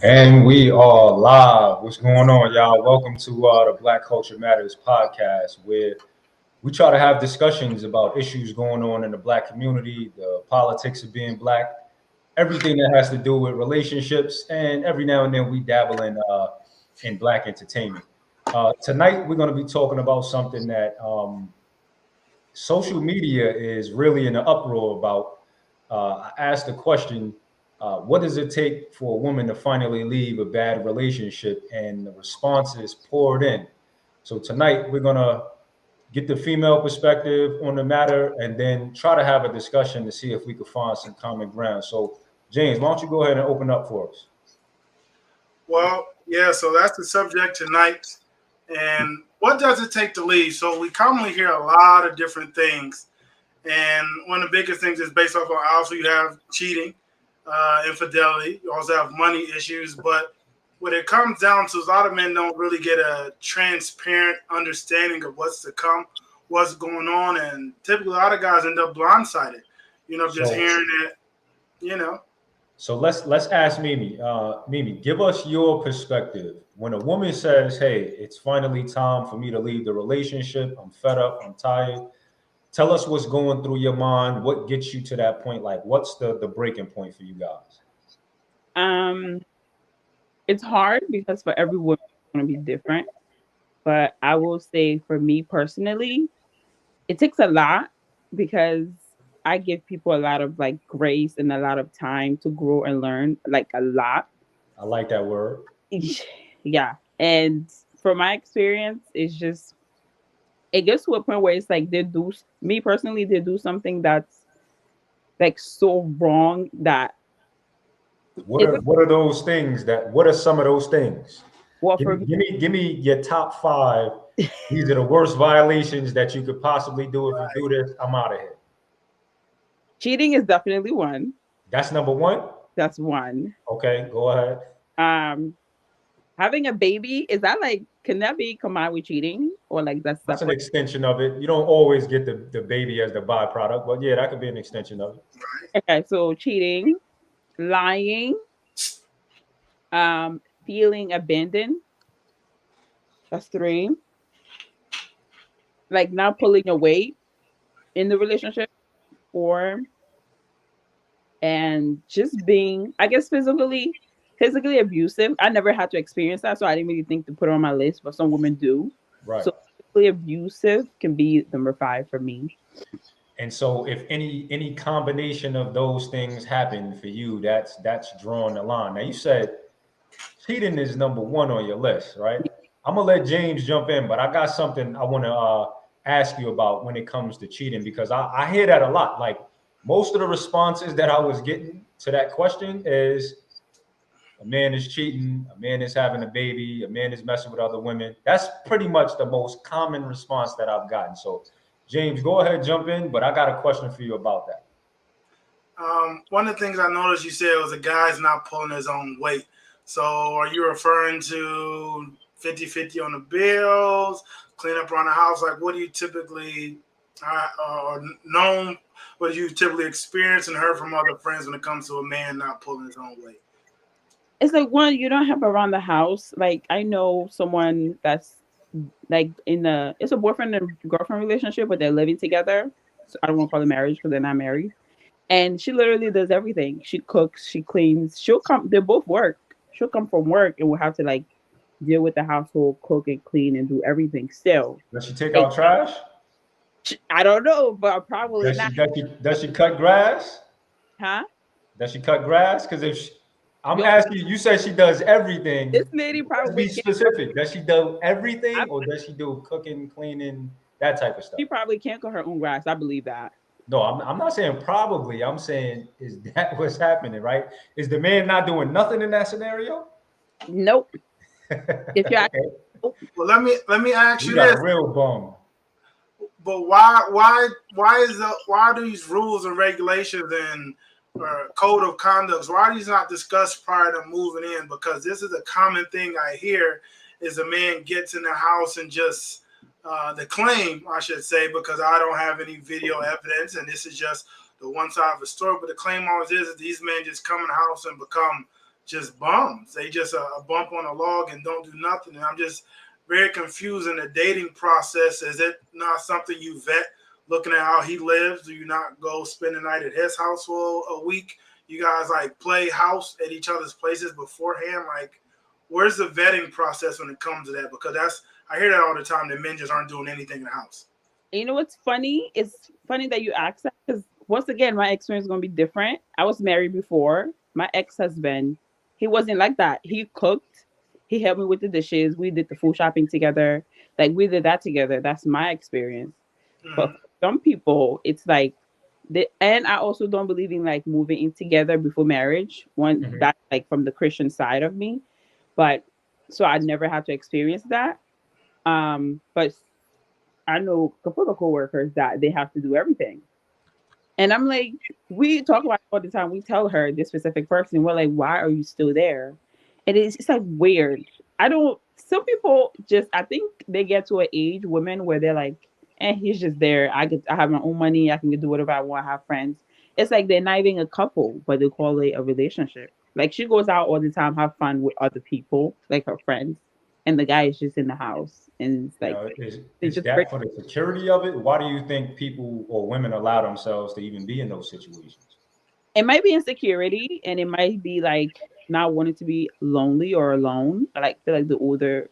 And we are live. What's going on, y'all? Welcome to the Black Culture Matters podcast, where we try to have discussions about issues going on in the Black community, the politics of being Black, everything that has to do with relationships, and every now and then we dabble in Black entertainment. Tonight, we're going to be talking about something that social media is really in an uproar about. I asked the question, what does it take for a woman to finally leave a bad relationship? And the responses poured in. So tonight we're gonna get the female perspective on the matter and then try to have a discussion to see if we could find some common ground. So James, why don't you go ahead and open up for us? Well, yeah, so that's the subject tonight. And what does it take to leave? So we commonly hear a lot of different things. And one of the biggest things is based off of also you have cheating, infidelity. You also have money issues. But when it comes down to, a lot of men don't really get a transparent understanding of what's to come, what's going on. And typically a lot of guys end up blindsided, just hearing it, So let's ask Mimi. Mimi, give us your perspective. When a woman says, "Hey, it's finally time for me to leave the relationship. I'm fed up. I'm tired." Tell us what's going through your mind. What gets you to that point? Like, what's the breaking point for you guys? It's hard because for every woman it's going to be different. But I will say for me personally, it takes a lot because I give people a lot of like grace and a lot of time to grow and learn, like a lot. I like that word. Yeah. And from my experience, it's just it gets to a point where it's like me personally, they do something that's like so wrong that what are those things what are some of those things? Well, give me your top 5. These are the worst violations that you could possibly do. If you do this, I'm out of here. Cheating is definitely one. That's number 1. That's one. Okay, go ahead. Having a baby, is that like, can that be combined with cheating, or like that's an extension of it? You don't always get the baby as the byproduct, but yeah, that could be an extension of it. Okay, so cheating, lying, feeling abandoned. That's 3. Like not pulling your weight in the relationship, 4. And just being, I guess, physically abusive. I never had to experience that, so I didn't really think to put it on my list, but some women do. Right. So physically abusive can be number 5 for me. And so if any combination of those things happen for you, that's drawing the line. Now you said cheating is number 1 on your list, right? I'm gonna let James jump in, but I got something I want to ask you about when it comes to cheating, because I hear that a lot. Like most of the responses that I was getting to that question is a man is cheating, a man is having a baby, a man is messing with other women. That's pretty much the most common response that I've gotten. So James, go ahead, jump in, but I got a question for you about that. One of the things I noticed you said was a guy's not pulling his own weight. So are you referring to 50-50 on the bills, clean up around the house? Like, what do you typically what do you typically experience and heard from other friends when it comes to a man not pulling his own weight? It's like, one, you don't have around the house. Like, I know someone that's like it's a boyfriend and girlfriend relationship, but they're living together. So I don't want to call it marriage because they're not married. And she literally does everything. She cooks, she cleans. They both work. She'll come from work and we'll have to like deal with the household, cook and clean and do everything still. Does she take out trash? I don't know, but probably not. Does she cut grass? Huh? Does she cut grass? Because I'm asking you, you said she does everything. This lady probably be specific. Does she do everything, or does she do cooking, cleaning, that type of stuff? She probably can't cut her own grass. I believe that. No, I'm not saying probably. I'm saying, is that what's happening, right? Is the man not doing nothing in that scenario? Nope. If you're okay. Well, let me ask you this. Got a real bum. But why do these rules and regulations and code of conducts, why are these not discussed prior to moving in? Because this is a common thing I hear, is a man gets in the house and just the claim, I should say, because I don't have any video evidence and this is just the one side of the story, but the claim always is that these men just come in the house and become just bums. They just a bump on a log and don't do nothing. And I'm just very confused in the dating process. Is it not something you vet, looking at how he lives? Do you not go spend the night at his house for a week? You guys like play house at each other's places beforehand? Like, where's the vetting process when it comes to that? Because I hear that all the time, that men just aren't doing anything in the house. You know what's funny? It's funny that you asked that, because once again, my experience is going to be different. I was married before. My ex-husband, he wasn't like that. He cooked. He helped me with the dishes. We did the food shopping together. Like, we did that together. That's my experience. But Mm-hmm. for some people, it's like, and I also don't believe in like moving in together before marriage. One, Mhm. that's like from the Christian side of me. But so I never had to experience that. But I know a couple of coworkers that they have to do everything. And I'm like, we talk about it all the time. We tell her this specific person, we're like, why are you still there? And it's like weird. I don't, some people just, I think they get to an age, women, where they're like, he's just there. I have my own money. I can do whatever I want, have friends. It's like they're not even a couple, but they call it a relationship. Like, she goes out all the time, have fun with other people, like her friends. And the guy is just in the house. And it's like, they Is just break. that for the security of it? Why do you think people or women allow themselves to even be in those situations? It might be insecurity, and it might be like not wanting to be lonely or alone. I like feel like the older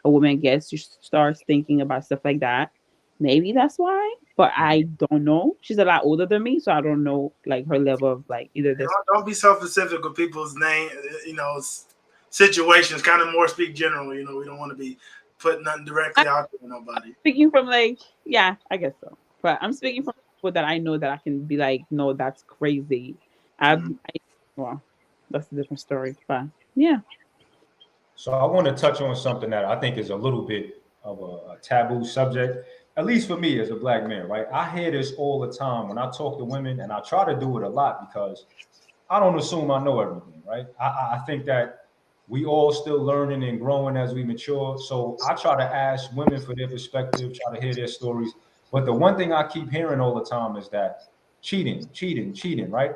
a woman gets, she starts thinking about stuff like that. Maybe that's why, but I Mhm. don't know. She's a lot older than me, so I don't know like her level of like either You this. know, don't be self-specific with people's name. You know, situations. Kind of more speak general. You know, we don't want to be putting nothing I'm directly out there with nobody. speaking from like, yeah, I guess so. But I'm speaking from people that I know that I can be like, no, that's crazy. Mm-hmm. Well, that's a different story. But yeah. So I want to touch on something that I think is a little bit of a taboo subject, at least for me as a black man, right? I hear this all the time when I talk to women, and I try to do it a lot because I don't assume I know everything, right? I think that we all still learning and growing as we mature. So I try to ask women for their perspective, try to hear their stories. But the one thing I keep hearing all the time is that cheating, cheating, cheating, right?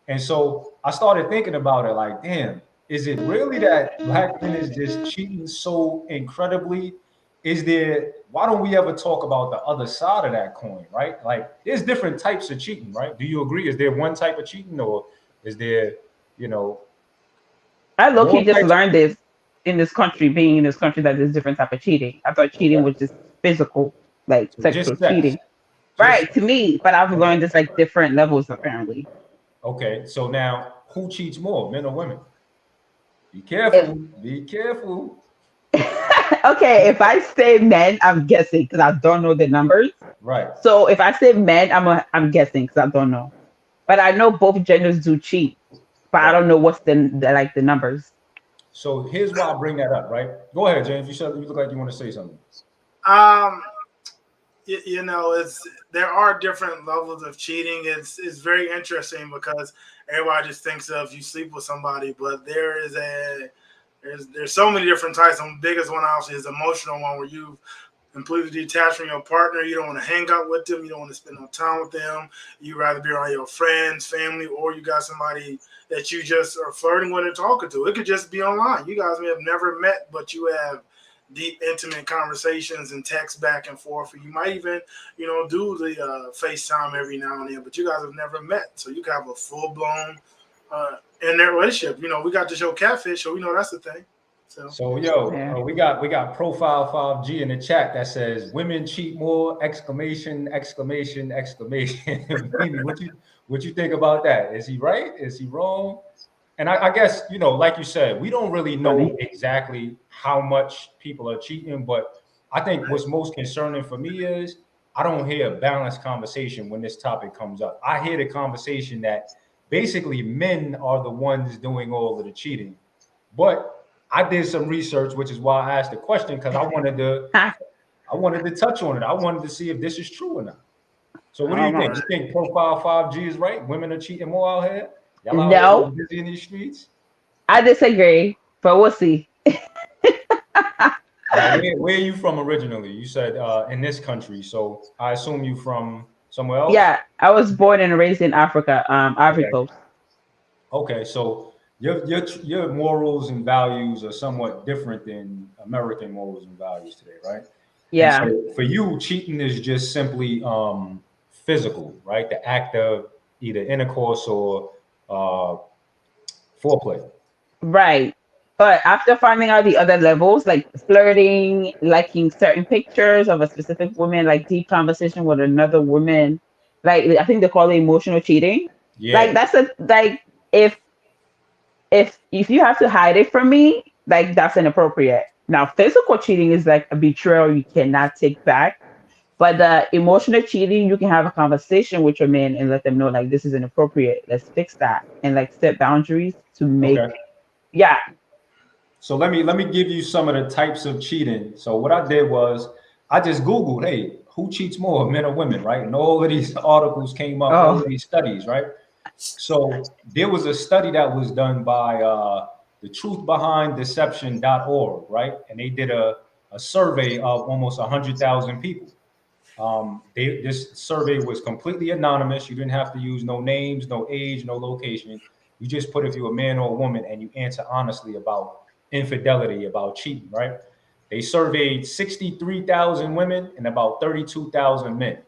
And so I started thinking about it like, damn, is it really that black men is just cheating so incredibly? Is there, why don't we ever talk about the other side of that coin, right? Like, there's different types of cheating, right? Do you agree? Is there one type of cheating, or is there, you know, I low more key just types of learned cheating? this in this country, being in this country, that there's different type of cheating. I thought cheating Okay. was just physical, like So sexual just sex. cheating. Just Right, sex. to me, but I've Okay. learned it's like different levels apparently. Okay. So now who cheats more, men or women? Be If careful. Be careful. okay, if I say men, I'm guessing because I don't know the numbers. Right. So if I say men, I'm guessing because I don't know. But I know both genders do cheat, but I Right. don't know what's the like the numbers. So here's why I bring that up, right? Go ahead, James. You look like you want to say something. Um, you know, there are different levels of cheating. It's very interesting because everybody just thinks of you sleep with somebody, but there's so many different types. The biggest one obviously is the emotional one, where you completely detached from your partner. You don't want to hang out with them. You don't want to spend no time with them. You rather be around your friends, family, or you got somebody that you just are flirting with and talking to. It could just be online. You guys may have never met, but you have deep, intimate conversations and text back and forth. Or you might even, do the FaceTime every now and then, but you guys have never met. So you can have a full blown in their relationship. We got the show Catfish, so we know that's the thing. So So Yeah. we got profile 5G in the chat that says women cheat more! Exclamation! Exclamation! Exclamation! Mimi, what you think about that? Is he right? Is he wrong? And I guess, like you said, we don't really know Funny. exactly how much people are cheating, but I think what's most concerning for me is I don't hear a balanced conversation when this topic comes up. I hear the conversation that basically men are the ones doing all of the cheating. But I did some research, which is why I asked the question, because I wanted to touch on it. I wanted to see if this is true or not. So what do Oh you my. think? You think profile 5G is right? Women are cheating more out here? Y'all out here No, getting busy in these streets? I disagree, but we'll see. Now, where are you from originally? You said in this country, so I assume you from somewhere else? Yeah, I was born and raised in Africa, Ivory Okay. Coast. Okay, so your morals and values are somewhat different than American morals and values today, right? And Yeah. so for you, cheating is just simply physical, right? The act of either intercourse or uh, foreplay. Right. But after finding out the other levels, like flirting, liking certain pictures of a specific woman, like deep conversation with another woman, like I think they call it emotional cheating. Like Yeah. that's a like if if you have to hide it from me, like that's inappropriate. Now, physical cheating is like a betrayal you cannot take back. But the emotional cheating, you can have a conversation with your man and let them know like this is inappropriate. Let's fix that and like set boundaries to make Okay. yeah. So let me give you some of the types of cheating. So what I did was I just Googled, hey, who cheats more, men or women, right? And all of these articles came up, all Oh, of these studies, right? So there was a study that was done by the truthbehinddeception.org, right? And they did a survey of almost 100,000 people. This survey was completely anonymous. You didn't have to use no names, no age, no location. You just put if you're a man or a woman and you answer honestly about infidelity, about cheating, right? They surveyed 63,000 women and about 32,000 men.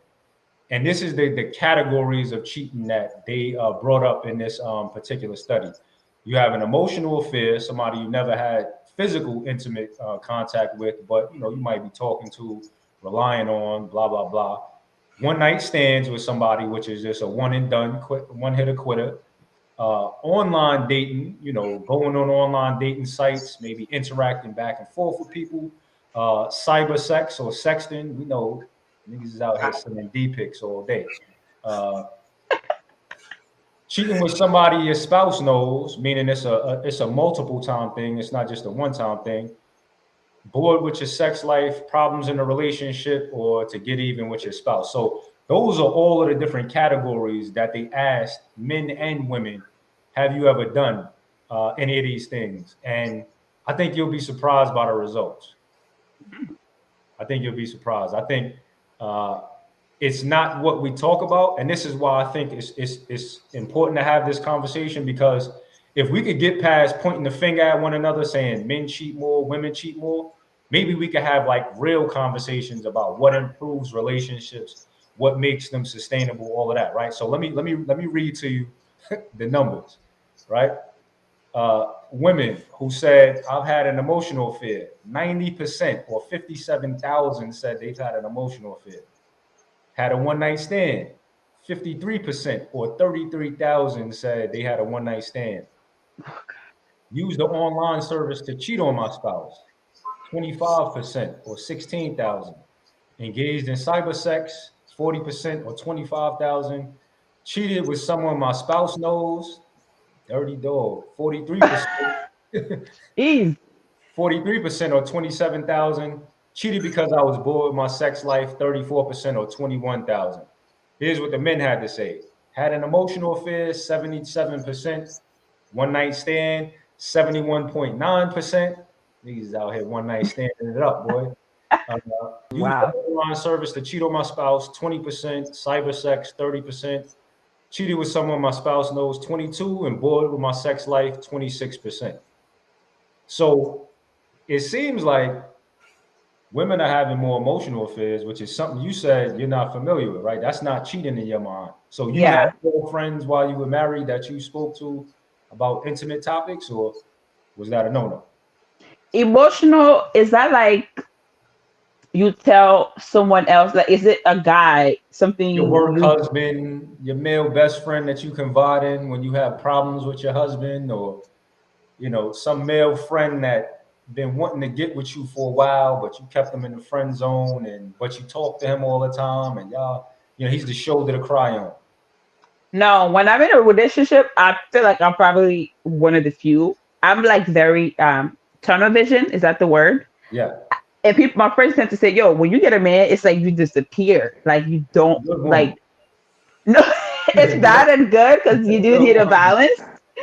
And this is the categories of cheating that they brought up in this particular study. You have an emotional affair, somebody you never had physical intimate contact with, but you might be talking to, relying on, blah blah blah. One night stands with somebody, which is just a one and done, one hitter quitter. Online dating, going on online dating sites, maybe interacting back and forth with people. Cyber sex or sexting, we know niggas is out here sending D pics all day. Uh, Cheating with somebody your spouse knows, meaning it's a multiple time thing. It's not just a one time thing. Bored with your sex life, problems in a relationship, or to get even with your spouse. So those are all of the different categories that they asked men and women. Have you ever done any of these things? And I think you'll be surprised by the results. I think you'll be surprised. I think uh, it's not what we talk about, and this is why I think it's important to have this conversation because if we could get past pointing the finger at one another, saying men cheat more, women cheat more, maybe we could have like real conversations about what improves relationships, what makes them sustainable, all of that, right? So let me read to you the numbers, right? Women who said, I've had an emotional affair, 90% or 57,000 said they've had an emotional affair. Had a one night stand, 53% or 33,000 said they had a one night stand. Used the online service to cheat on my spouse, 25% or 16,000. Engaged in cyber sex, 40% or 25,000. Cheated with someone my spouse knows, dirty dog, 43%. geez. 43% or 27,000. Cheated because I was bored with my sex life, 34% or 21,000. Here's what the men had to say. Had an emotional affair, 77%. One night stand, 71.9%. These out here one night standing it up, boy. Uh, Used the Wow. online service to cheat on my spouse, 20%. Cyber sex, 30%. Cheated with someone my spouse knows, 22%. And bored with my sex life, 26%. So it seems like women are having more emotional affairs, which is something you said you're not familiar with, right? That's not cheating in your mind. So you had Yeah. girlfriends while you were married that you spoke to about intimate topics, or was that a no-no? Emotional, is that like you tell someone else, like is it a guy, Your something work you husband, your male best friend that you confide in when you have problems with your husband, or some male friend that been wanting to get with you for a while, but you kept him in the friend zone, and but you talk to him all the time, and y'all, he's the shoulder to cry on. no, when I'm in a relationship, I feel like I'm probably one of the few. I'm like very tunnel vision, is that the word? Yeah, And people, my friends tend to say, yo, when you get a man, it's like you disappear. Like you don't good woman. like no, it's bad and good because you do Good need a woman. balance.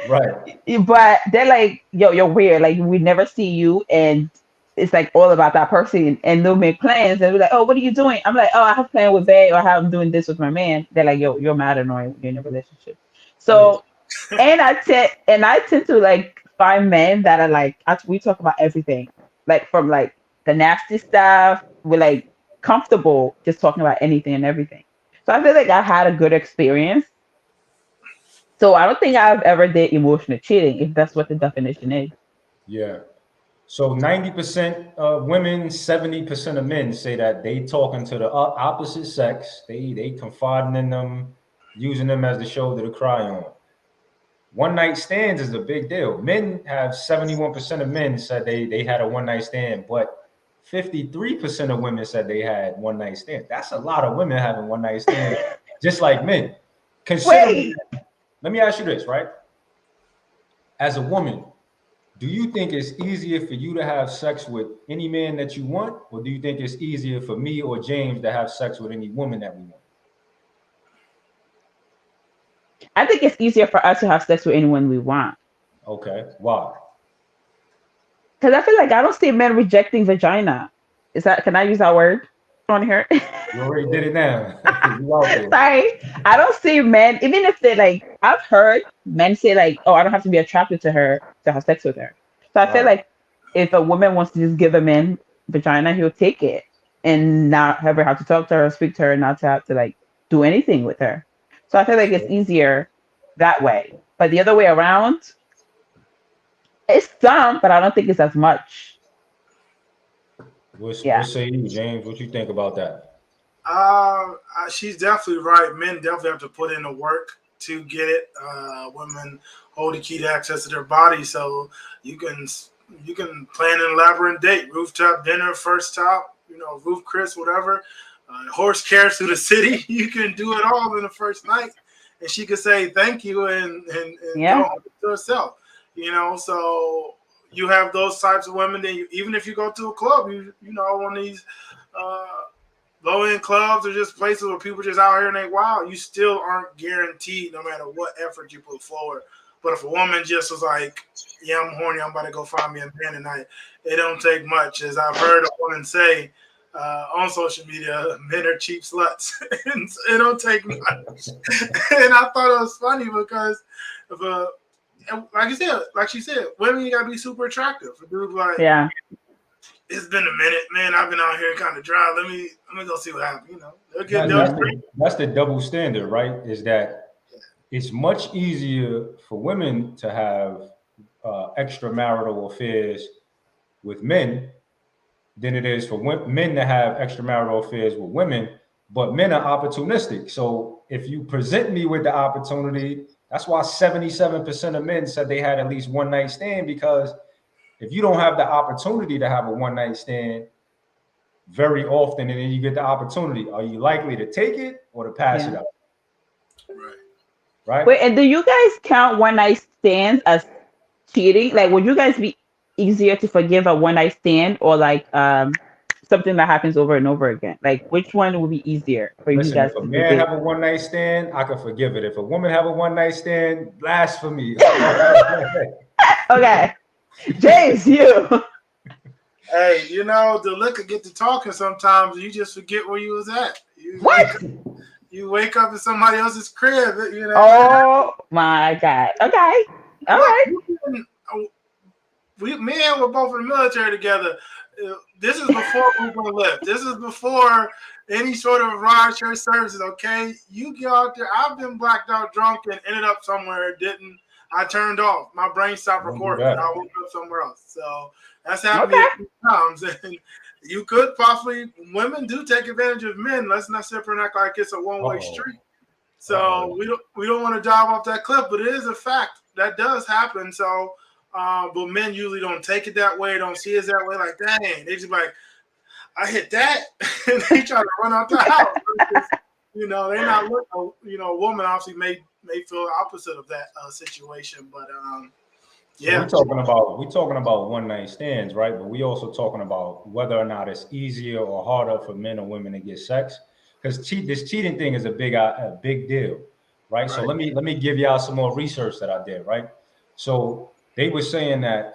Right. But they're like, yo, you're weird. Like we never see you, and it's like all about that person. And they'll make plans, and we're like, oh, what are you doing? I'm like, oh, I have plans with Bay, or I'm doing this with my man. They're like, yo, you're mad annoying when you're in a relationship. Yeah. So And I tend to like find men that are like we talk about everything, like from like the nasty stuff. We're like comfortable just talking about anything and everything. So I feel like I had a good experience. So I don't think I've ever did emotional cheating, if that's what the definition is. Yeah. So 90% of women, 70% of men say that they talking to the opposite sex. They confiding in them, using them as the shoulder to cry on. One night stands is a big deal. Men have 71% of men said they had a one night stand, but 53% of women said they had one night stand. That's a lot of women having one night stands, just like men. Considering, Wait, let me ask you this, right? As a woman, do you think it's easier for you to have sex with any man that you want, or do you think it's easier for me or James to have sex with any woman that we want? I think it's easier for us to have sex with anyone we want. Okay, why? Because I feel like I don't see men rejecting vagina. Is that, can I use that word on here? You already did it now. You out there. Sorry. I don't see men, even if they like, I've heard men say, like, oh, I don't have to be attracted to her to have sex with her. So I feel Right. like if a woman wants to just give a man vagina, he'll take it and not ever have to talk to her, speak to her, not to have to like do anything with her. So I feel like it's easier that way. But the other way around, it's some, but I don't think it's as much. What Yeah. say you, James? What you think about that? She's definitely right. Men definitely have to put in the work to get it. Women hold the key to access to their body, so you can you can plan an elaborate date, rooftop dinner, first top, roof Chris, whatever, horse carriage through the city. You can do it all in the first night, and she could say thank you and go Yeah. home to herself. So you have those types of women. Then even if you go to a club, one of these. Uh, Low end clubs or just places where people just out here and they wild, you still aren't guaranteed no matter what effort you put forward. But if a woman just was like, yeah, I'm horny, I'm about to go find me a man tonight, it don't take much. As I've heard a woman say on social media, men are cheap sluts. And it don't take much. And I thought it was funny because if like she said, women you gotta be super attractive. A dude like, Yeah. it's been a minute, man. I've been out here kind of dry. Let me go see what happens. Yeah. That's the double standard, right? Is that it's much easier for women to have extramarital affairs with men than it is for men to have extramarital affairs with women. But men are opportunistic. So if you present me with the opportunity, that's why 77% of men said they had at least one night stand, because if you don't have the opportunity to have a one night stand very often, and then you get the opportunity, are you likely to take it or to pass it Yeah. up? Right. Right? Wait, and do you guys count one night stands as cheating? Like, would you guys be easier to forgive a one night stand or like something that happens over and over again? Like, which one would be easier for you Listen, guys if a to man forgive? have a one night stand, I can forgive it. If a woman have a one night stand, blasphemy. Okay, James, you. Hey, the liquor get to talking sometimes. You just forget where you was at. What? You wake up in somebody else's crib. Oh my God. Okay. All What? right. Me and we're both in the military together. This is before Uber and Lyft. This is before any sort of rideshare services. Okay, you get out there. I've been blacked out, drunk, and ended up somewhere. Didn't I turned off? My brain stopped Don't do recording. that. I woke up somewhere else. So that's happened to me Okay. a few times. And you could possibly. Women do take advantage of men. Let's not sit and act like it's a one-way street. So we don't want to dive off that cliff, but it is a fact that does happen. So. But men usually don't take it that way, don't see it that way. Like, dang, they just like, I hit that, and they try to run out the house. They're not looking. A woman obviously may feel the opposite of that situation, but yeah. So we're talking about one night stands, right? But we also talking about whether or not it's easier or harder for men or women to get sex, because this cheating thing is a big deal, right? So let me give y'all some more research that I did, right? So they were saying that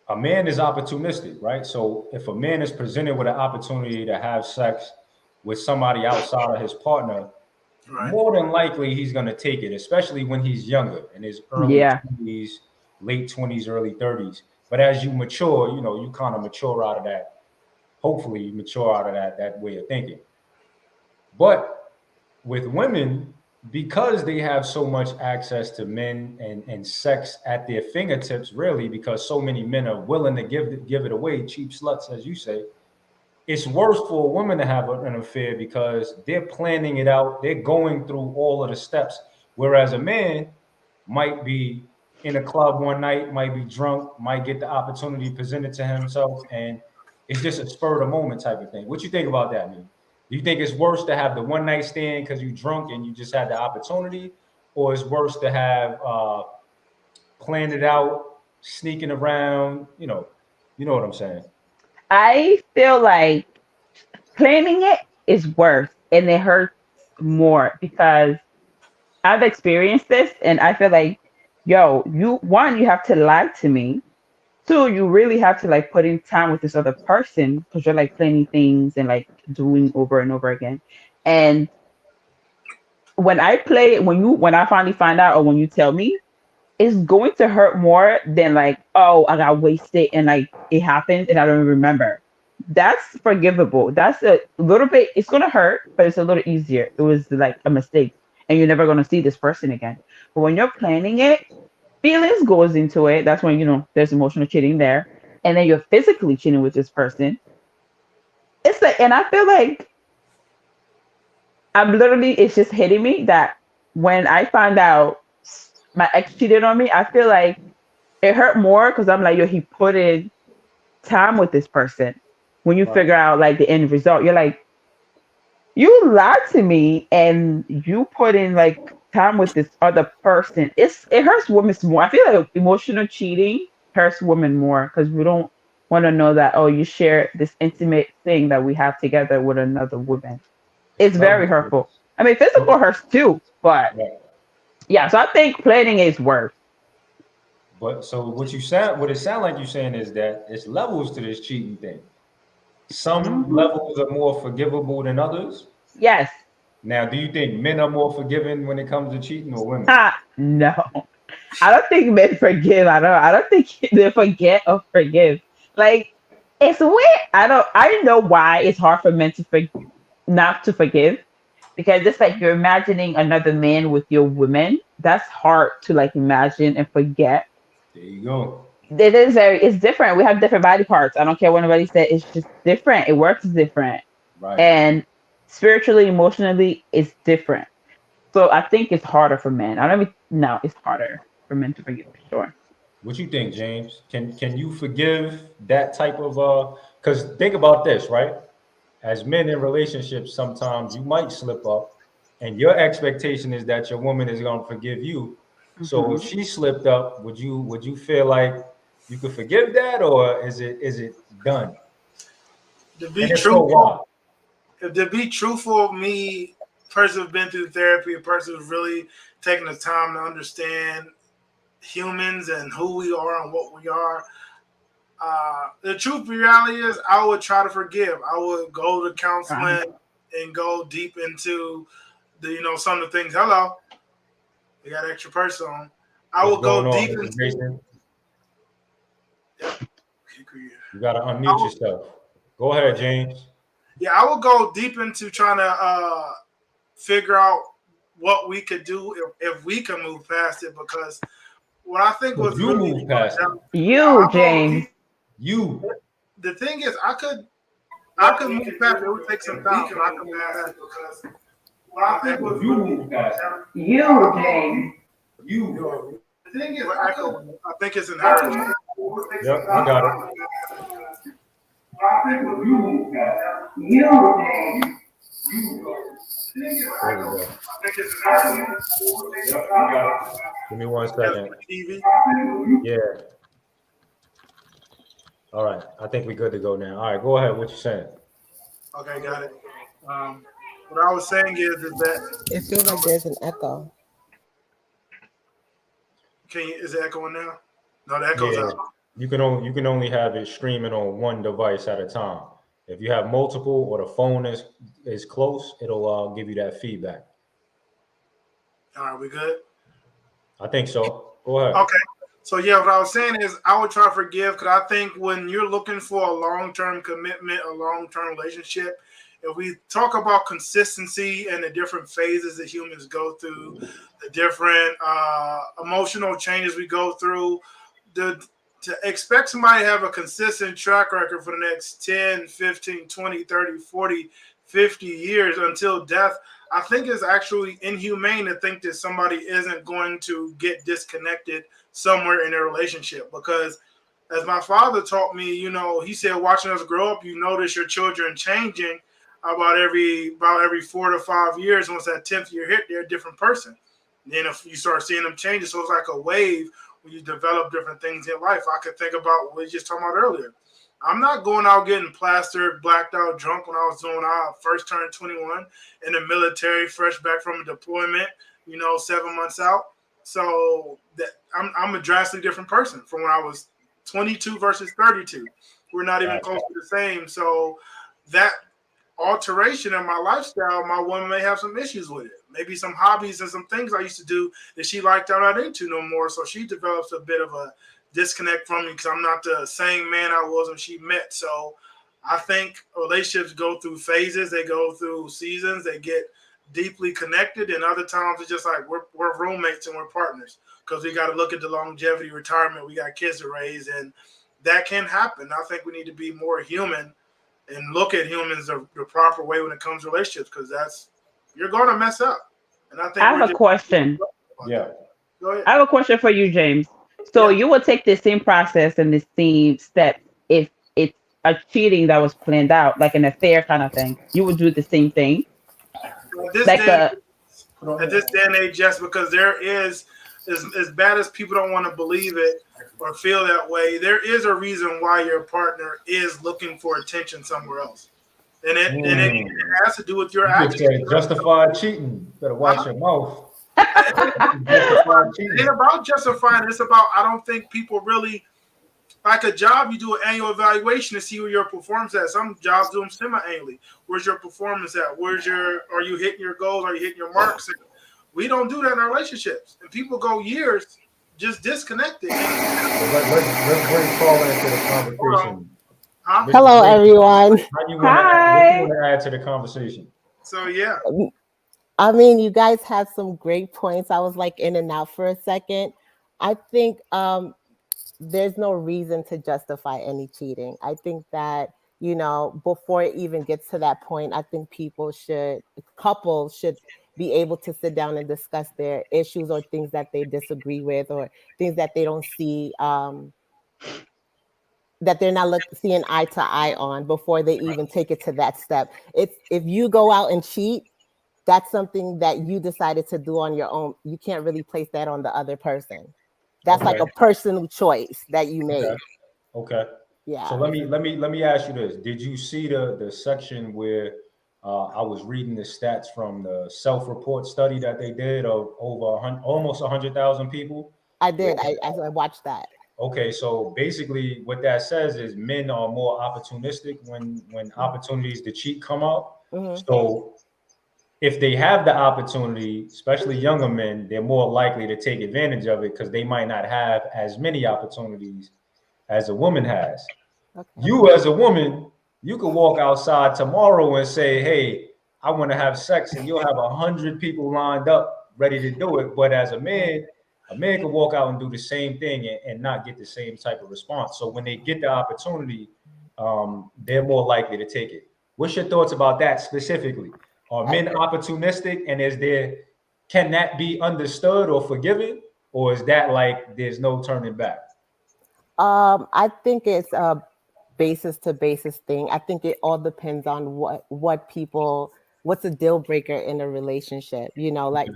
a man is opportunistic, right? So if a man is presented with an opportunity to have sex with somebody outside of his partner, Right. more than likely he's going to take it, especially when he's younger, in his early Yeah. 20s, late 20s, early 30s. But as you mature, you kind of mature out of that. Hopefully, you mature out of that way of thinking. But with women, because they have so much access to men and sex at their fingertips, really, because so many men are willing to give it away, cheap sluts, as you say, it's worse for a woman to have an affair because they're planning it out. They're going through all of the steps. Whereas a man might be in a club one night, might be drunk, might get the opportunity presented to himself, and it's just a spur of the moment type of thing. What you think about that, man? Do you think it's worse to have the one night stand because you drunk and you just had the opportunity, or it's worse to have planned it out, sneaking around? You know what I'm saying? I feel like planning it is worse and it hurts more because I've experienced this and I feel like, yo, you have to lie to me. Two, you really have to like put in time with this other person because you're like planning things and like doing over and over again. And when I finally find out or when you tell me, it's going to hurt more than like, oh, I got wasted and like it happened and I don't even remember. That's forgivable. That's a little bit, it's gonna hurt, but it's a little easier. It was like a mistake and you're never gonna see this person again. But when you're planning it, feelings goes into it. That's when there's emotional cheating there. And then you're physically cheating with this person. It's like, and I feel like it's just hitting me that when I find out my ex cheated on me, I feel like it hurt more because I'm like, yo, he put in time with this person. When you Right. figure out like the end result, you're like, you lied to me and you put in like time with this other person. It hurts women more. I feel like emotional cheating hurts women more because we don't want to know that, oh, you share this intimate thing that we have together with another woman. It's very hurtful. I mean, physical hurts too, but Right. yeah. So I think planning is worse. But so what it sound like you saying is that it's levels to this cheating thing. Some Hmm. levels are more forgivable than others. Yes. Now, do you think men are more forgiving when it comes to cheating or women? Ha, no. I don't think men forgive. I don't think they forget or forgive. Like it's weird. I know why it's hard for men to not to forgive because it's like you're imagining another man with your woman. That's hard to like imagine and forget. There you go. It's different. We have different body parts. I don't care what anybody said. It's just different. It works different. Right. And spiritually, emotionally, it's different. So I think it's harder for men. I don't even no, it's harder for men to forgive for sure. What you think, James? Can you forgive that type of because think about this, right? As men in relationships, sometimes you might slip up and your expectation is that your woman is going to forgive you. So if Hmm. she slipped up, would you feel like you could forgive that, or is it done? To be And if so, truthful, why? me, person who's been through therapy, a person who's really taking the time to understand humans and who we are and what we are. The truth reality is, I would try to forgive. I would go to Right. counseling and go deep into some of the things. Hello, we got an extra person on. I What's will going go on, deep Mr. into. Jason? Yep. You got to I unmute will, yourself. Go ahead, James. yeah, I will go deep into trying to figure out what we could do if we can move past it. Because what I think Could was you really move past it? yeah, You, I'll go James. deep. You. The thing is, I could move past it. It would take some time, but I can move past it because what I think Could was you really move past it? You, James. You. the thing is, I think it's inherited. Yep, I got it. You, James. There we go. I think it's inherited. Yep, I got it. Give me one Because second. TV. Yeah. All right. I think we're good to go now. All right, go ahead. What you saying? Okay, got it. What I was saying is that It feels like there's an echo. is it echoing now? No, the echo's Yeah. out. You can only have it streaming on one device at a time. If you have multiple or the phone is close, it'll give you that feedback. All right, we good? I think so. Go ahead. Okay. So yeah, what I was saying is I would try to forgive because I think when you're looking for a long-term commitment, a long-term relationship, if we talk about consistency and the different phases that humans go through, the different emotional changes we go through, to expect somebody to have a consistent track record for the next 10, 15, 20, 30, 40, 50 years until death, I think it's actually inhumane to think that somebody isn't going to get disconnected somewhere in their relationship. Because as my father taught me, he said, watching us grow up, you notice your children changing about every 4 to 5 years. Once that 10th year hit, they're a different person. And then if you start seeing them changes, so it's like a wave when you develop different things in life. I could think about what we were just talking about earlier. I'm not going out getting plastered, blacked out, drunk when I first turned 21 in the military, fresh back from a deployment, 7 months out. So that I'm a drastically different person from when I was 22 versus 32. We're not even close to the same. So that alteration in my lifestyle, my woman may have some issues with it. Maybe some hobbies and some things I used to do that she liked I'm not into no more. So she develops a bit of a disconnect from me because I'm not the same man I was when she met. So I think relationships go through phases, they go through seasons, they get deeply connected, and other times it's just like we're roommates and we're partners because we got to look at the longevity, retirement, we got kids to raise, and that can happen. I think we need to be more human and look at humans the proper way when it comes to relationships because you're going to mess up. And I think I have a question. Yeah. Go ahead. I have a question for you, James. So Yeah. you would take the same process and the same step if it's a cheating that was planned out, like an affair kind of thing. You would do the same thing, At this like day, a at this day and age, yes, because there is, as bad as people don't want to believe it or feel that way, there is a reason why your partner is looking for attention somewhere else. And it has to do with your You just actions. said justified cheating. Better watch your mouth. It Justified cheating. ain't about justifying. It's about, I don't think people really, like a job, you do an annual evaluation to see where your performance at. Some jobs do them semi-annually. Where's your performance at? Are you hitting your goals? Are you hitting your marks? And we don't do that in our relationships. And people go years just disconnected. Let's bring Paula into the conversation. Huh? Hello, everyone. What you Hi. want to add to the conversation? So, yeah. I mean, you guys had some great points. I was like in and out for a second. I think there's no reason to justify any cheating. I think that, before it even gets to that point, I think couples should be able to sit down and discuss their issues or things that they disagree with or things that they don't see, that they're not seeing eye to eye on before they even take it to that step. If you go out and cheat, that's something that you decided to do on your own. You can't really place that on the other person. That's like a personal choice that you made. Okay. Yeah. So let me ask you this: did you see the section where I was reading the stats from the self-report study that they did of almost 100,000 people? I did. I watched that. Okay, so basically, what that says is men are more opportunistic when opportunities to cheat come up. Mm-hmm. So if they have the opportunity, especially younger men, they're more likely to take advantage of it because they might not have as many opportunities as a woman has. Okay. You as a woman, you could walk outside tomorrow and say, hey, I want to have sex, and you'll have 100 people lined up ready to do it. But as a man can walk out and do the same thing and not get the same type of response. So when they get the opportunity, they're more likely to take it. What's your thoughts about that specifically? Are men opportunistic, and can that be understood or forgiven, or is that like there's no turning back? I think it's a basis to basis thing. I think it all depends on what's a deal breaker in a relationship, like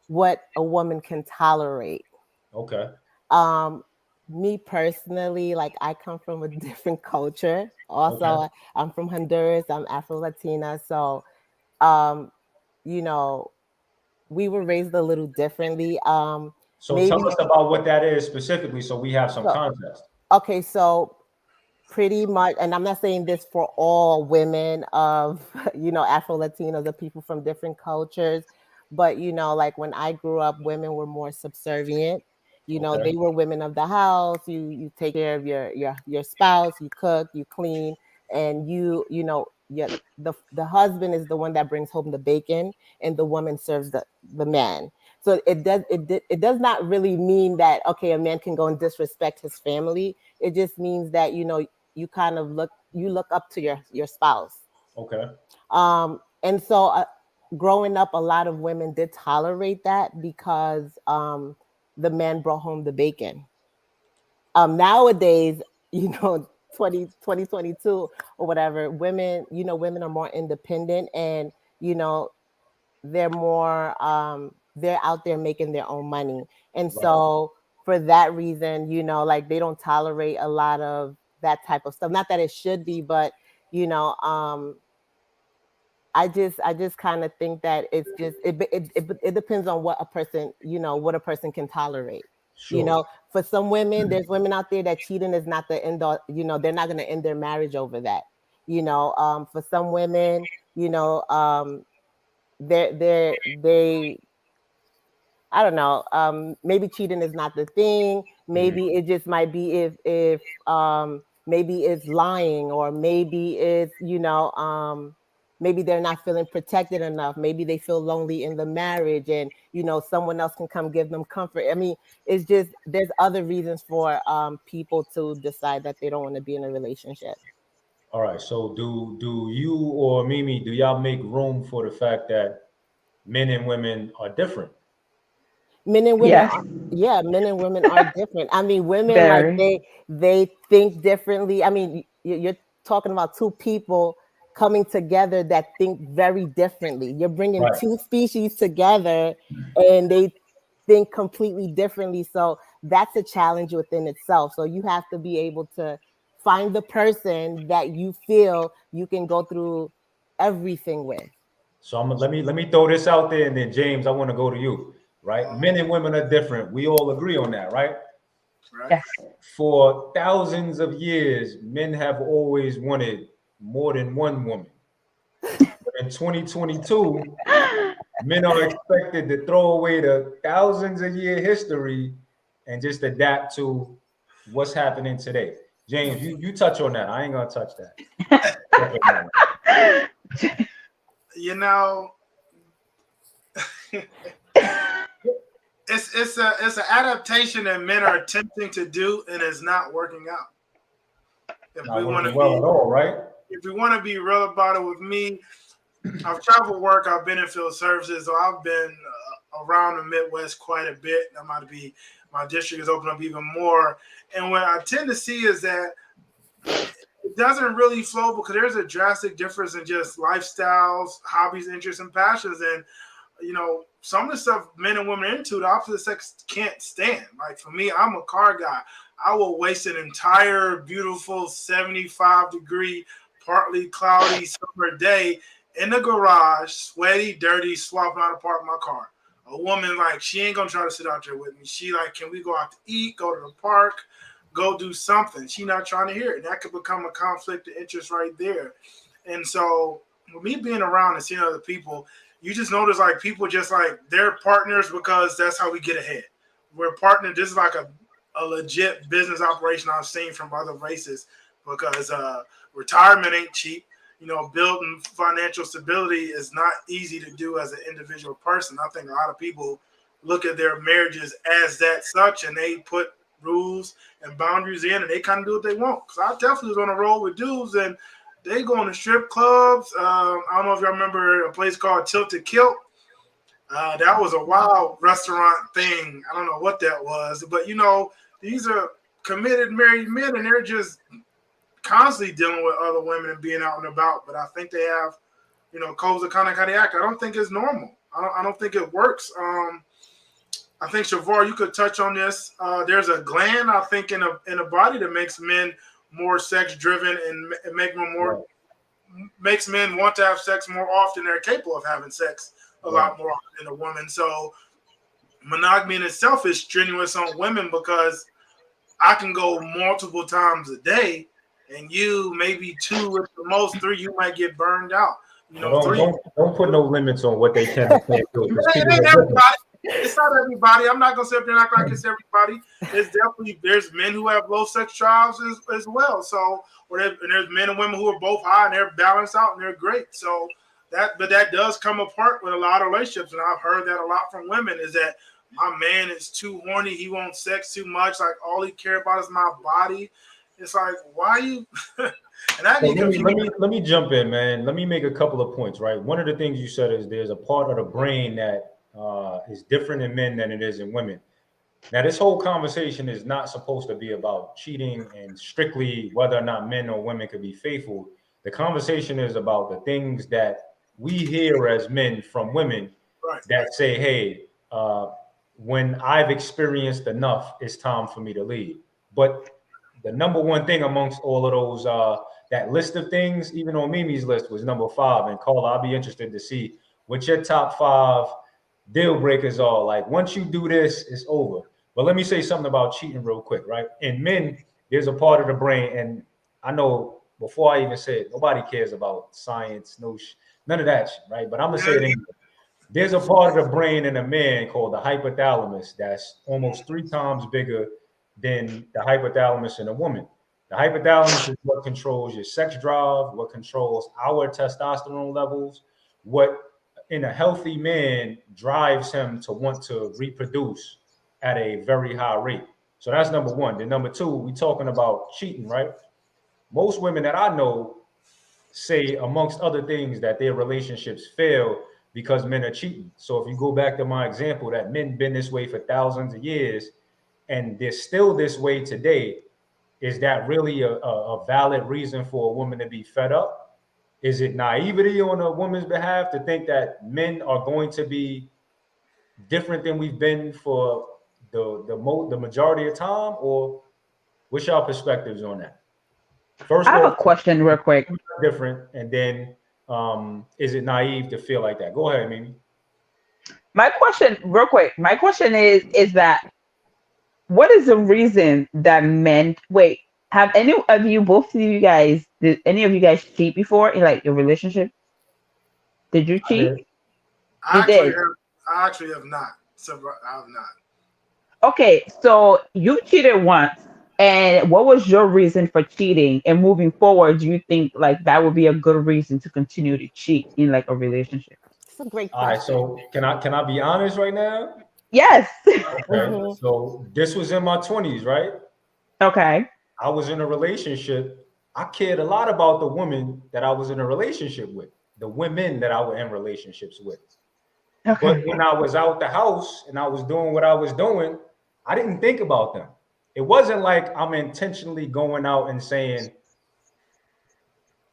what a woman can tolerate. Okay. Me personally, like I come from a different culture. Also, Okay. I'm from Honduras. I'm Afro-Latina. So, um, we were raised a little differently. So tell us about what that is specifically so we have some context. Okay, so pretty much, and I'm not saying this for all women of, Afro-Latinos or people from different cultures, But like when I grew up, women were more subservient. Okay. They were women of the house. You take care of your spouse, you cook, you clean, and the husband is the one that brings home the bacon, and the woman serves the man. So it does not really mean that, okay, a man can go and disrespect his family. It just means that you kind of look up to your spouse. Okay. And so growing up, a lot of women did tolerate that because the man brought home the bacon. Nowadays, 2022 or whatever, women are more independent, and you know they're out there making their own money. And Right. so for that reason, like they don't tolerate a lot of that type of stuff. Not that it should be, but you know um I just kind of think that it's just it depends on what a person can tolerate. Sure. For some women, there's women out there that cheating is not the end all. They're not going to end their marriage over that. For some women, they I don't know. Maybe cheating is not the thing. Maybe it just might be if maybe it's lying, or maybe it's maybe they're not feeling protected enough. Maybe they feel lonely in the marriage, and someone else can come give them comfort. I mean, it's just there's other reasons for people to decide that they don't want to be in a relationship. All right. So do you or Mimi, do y'all make room for the fact that men and women are different? Men and women Yes, are, yeah, men and women are different. I mean, women, like, very. they think differently. I mean, you're talking about two people coming together that think very differently. You're bringing Right. two species together, and they think completely differently. So that's a challenge within itself. So you have to be able to find the person that you feel you can go through everything with. So let me throw this out there, and then James, I want to go to you. Right. Men and women are different. We all agree on that, right? Right. Yes. For thousands of years, men have always wanted more than one woman. But in 2022, men are expected to throw away the thousands of year history and just adapt to what's happening today. James, you touch on that. I ain't gonna touch that. Touch on that. You know, it's an adaptation that men are attempting to do, and it's not working out. If Not we want working to well at be all, right? if we want to be real about it, with me, I've traveled work, I've been in field services, so I've been around the Midwest quite a bit. That might be my district has opened up even more. And what I tend to see is that it doesn't really flow because there's a drastic difference in just lifestyles, hobbies, interests, and passions. And some of the stuff men and women are into, the opposite sex can't stand. Like for me, I'm a car guy. I will waste an entire beautiful 75-degree, partly cloudy summer day in the garage, sweaty, dirty, swapping out a part of my car. A woman, like, she ain't gonna try to sit out there with me. She like, can we go out to eat, go to the park, go do something? She not trying to hear it. That could become a conflict of interest right there. And so with me being around and seeing other people, you just notice like people just like they're partners because that's how we get ahead. We're partners. This is like a legit business operation I've seen from other races because retirement ain't cheap. Building financial stability is not easy to do as an individual person. I think a lot of people look at their marriages as that such, and they put rules and boundaries in, and they kind of do what they want. Because I definitely was on a roll with dudes, and they go to strip clubs. I don't know if y'all remember a place called Tilted Kilt. That was a wild restaurant thing. I don't know what that was, but these are committed married men, and they're just constantly dealing with other women and being out and about. But I think they have, codes of conduct how they act. I don't think it's normal. I don't think it works. I think Shavar, you could touch on this. There's a gland I think in a body that makes men more sex driven and makes men want to have sex more often. They're capable of having sex a lot more often than a woman. So monogamy in itself is strenuous on women because I can go multiple times a day, and you maybe two at the most three, you might get burned out. you Well, know, three. don't put no limits on what they can and can't do because It people ain't are different. everybody. It's not everybody. I'm not gonna sit up there and act like it's everybody. It's definitely there's men who have low sex drives as well. So and there's men and women who are both high and they're balanced out and they're great. So that does come apart with a lot of relationships, and I've heard that a lot from women is that my man is too horny. He wants sex too much. Like all he care about is my body. It's like why you and that So be confusing. let me jump in, man. Let me make a couple of points, right? One of the things you said is there's a part of the brain that is different in men than it is in women. Now, this whole conversation is not supposed to be about cheating and strictly whether or not men or women could be faithful. The conversation is about the things that we hear as men from women Right. that say, hey, when I've experienced enough, it's time for me to leave. But the number one thing amongst all of those, that list of things, even on Mimi's list, was number 5. And Carla, I'll be interested to see what your top 5 deal breakers are. Like, once you do this, it's over. But let me say something about cheating real quick, right? In men, there's a part of the brain, and I know before I even say it, nobody cares about science, none of that shit, right? But I'm gonna say it anyway. There's a part of the brain in a man called the hypothalamus that's almost 3 times bigger than the hypothalamus in a woman. The hypothalamus is what controls your sex drive, what controls our testosterone levels, what in a healthy man drives him to want to reproduce at a very high rate. So that's number one. Then number 2, we talking about cheating, right? Most women that I know say, amongst other things, that their relationships fail because men are cheating. So if you go back to my example, that men been this way for thousands of years and they're still this way today, is that really a valid reason for a woman to be fed up? Is it naivety on a woman's behalf to think that men are going to be different than we've been for the majority of time? Or what's your perspectives on that? First I have a off, question real quick. different, and then is it naive to feel like that? Go ahead, Mimi. My question, real quick. My question is that what is the reason that men wait? Have any of you, both of you guys, did any of you guys cheat before in like your relationship? Did you I cheat? did. You did. I actually have not. So I have not. Okay, so you cheated once, and what was your reason for cheating? And moving forward, do you think like that would be a good reason to continue to cheat in like a relationship? It's a great All right, question. so can I be honest right now? Yes. Okay, so this was in my 20s, right? Okay. I was in a relationship. I cared a lot about the woman that I was in a relationship with, the women that I were in relationships with. But Okay. when I was out the house and I was doing what I was doing, I didn't think about them. It wasn't like I'm intentionally going out and saying,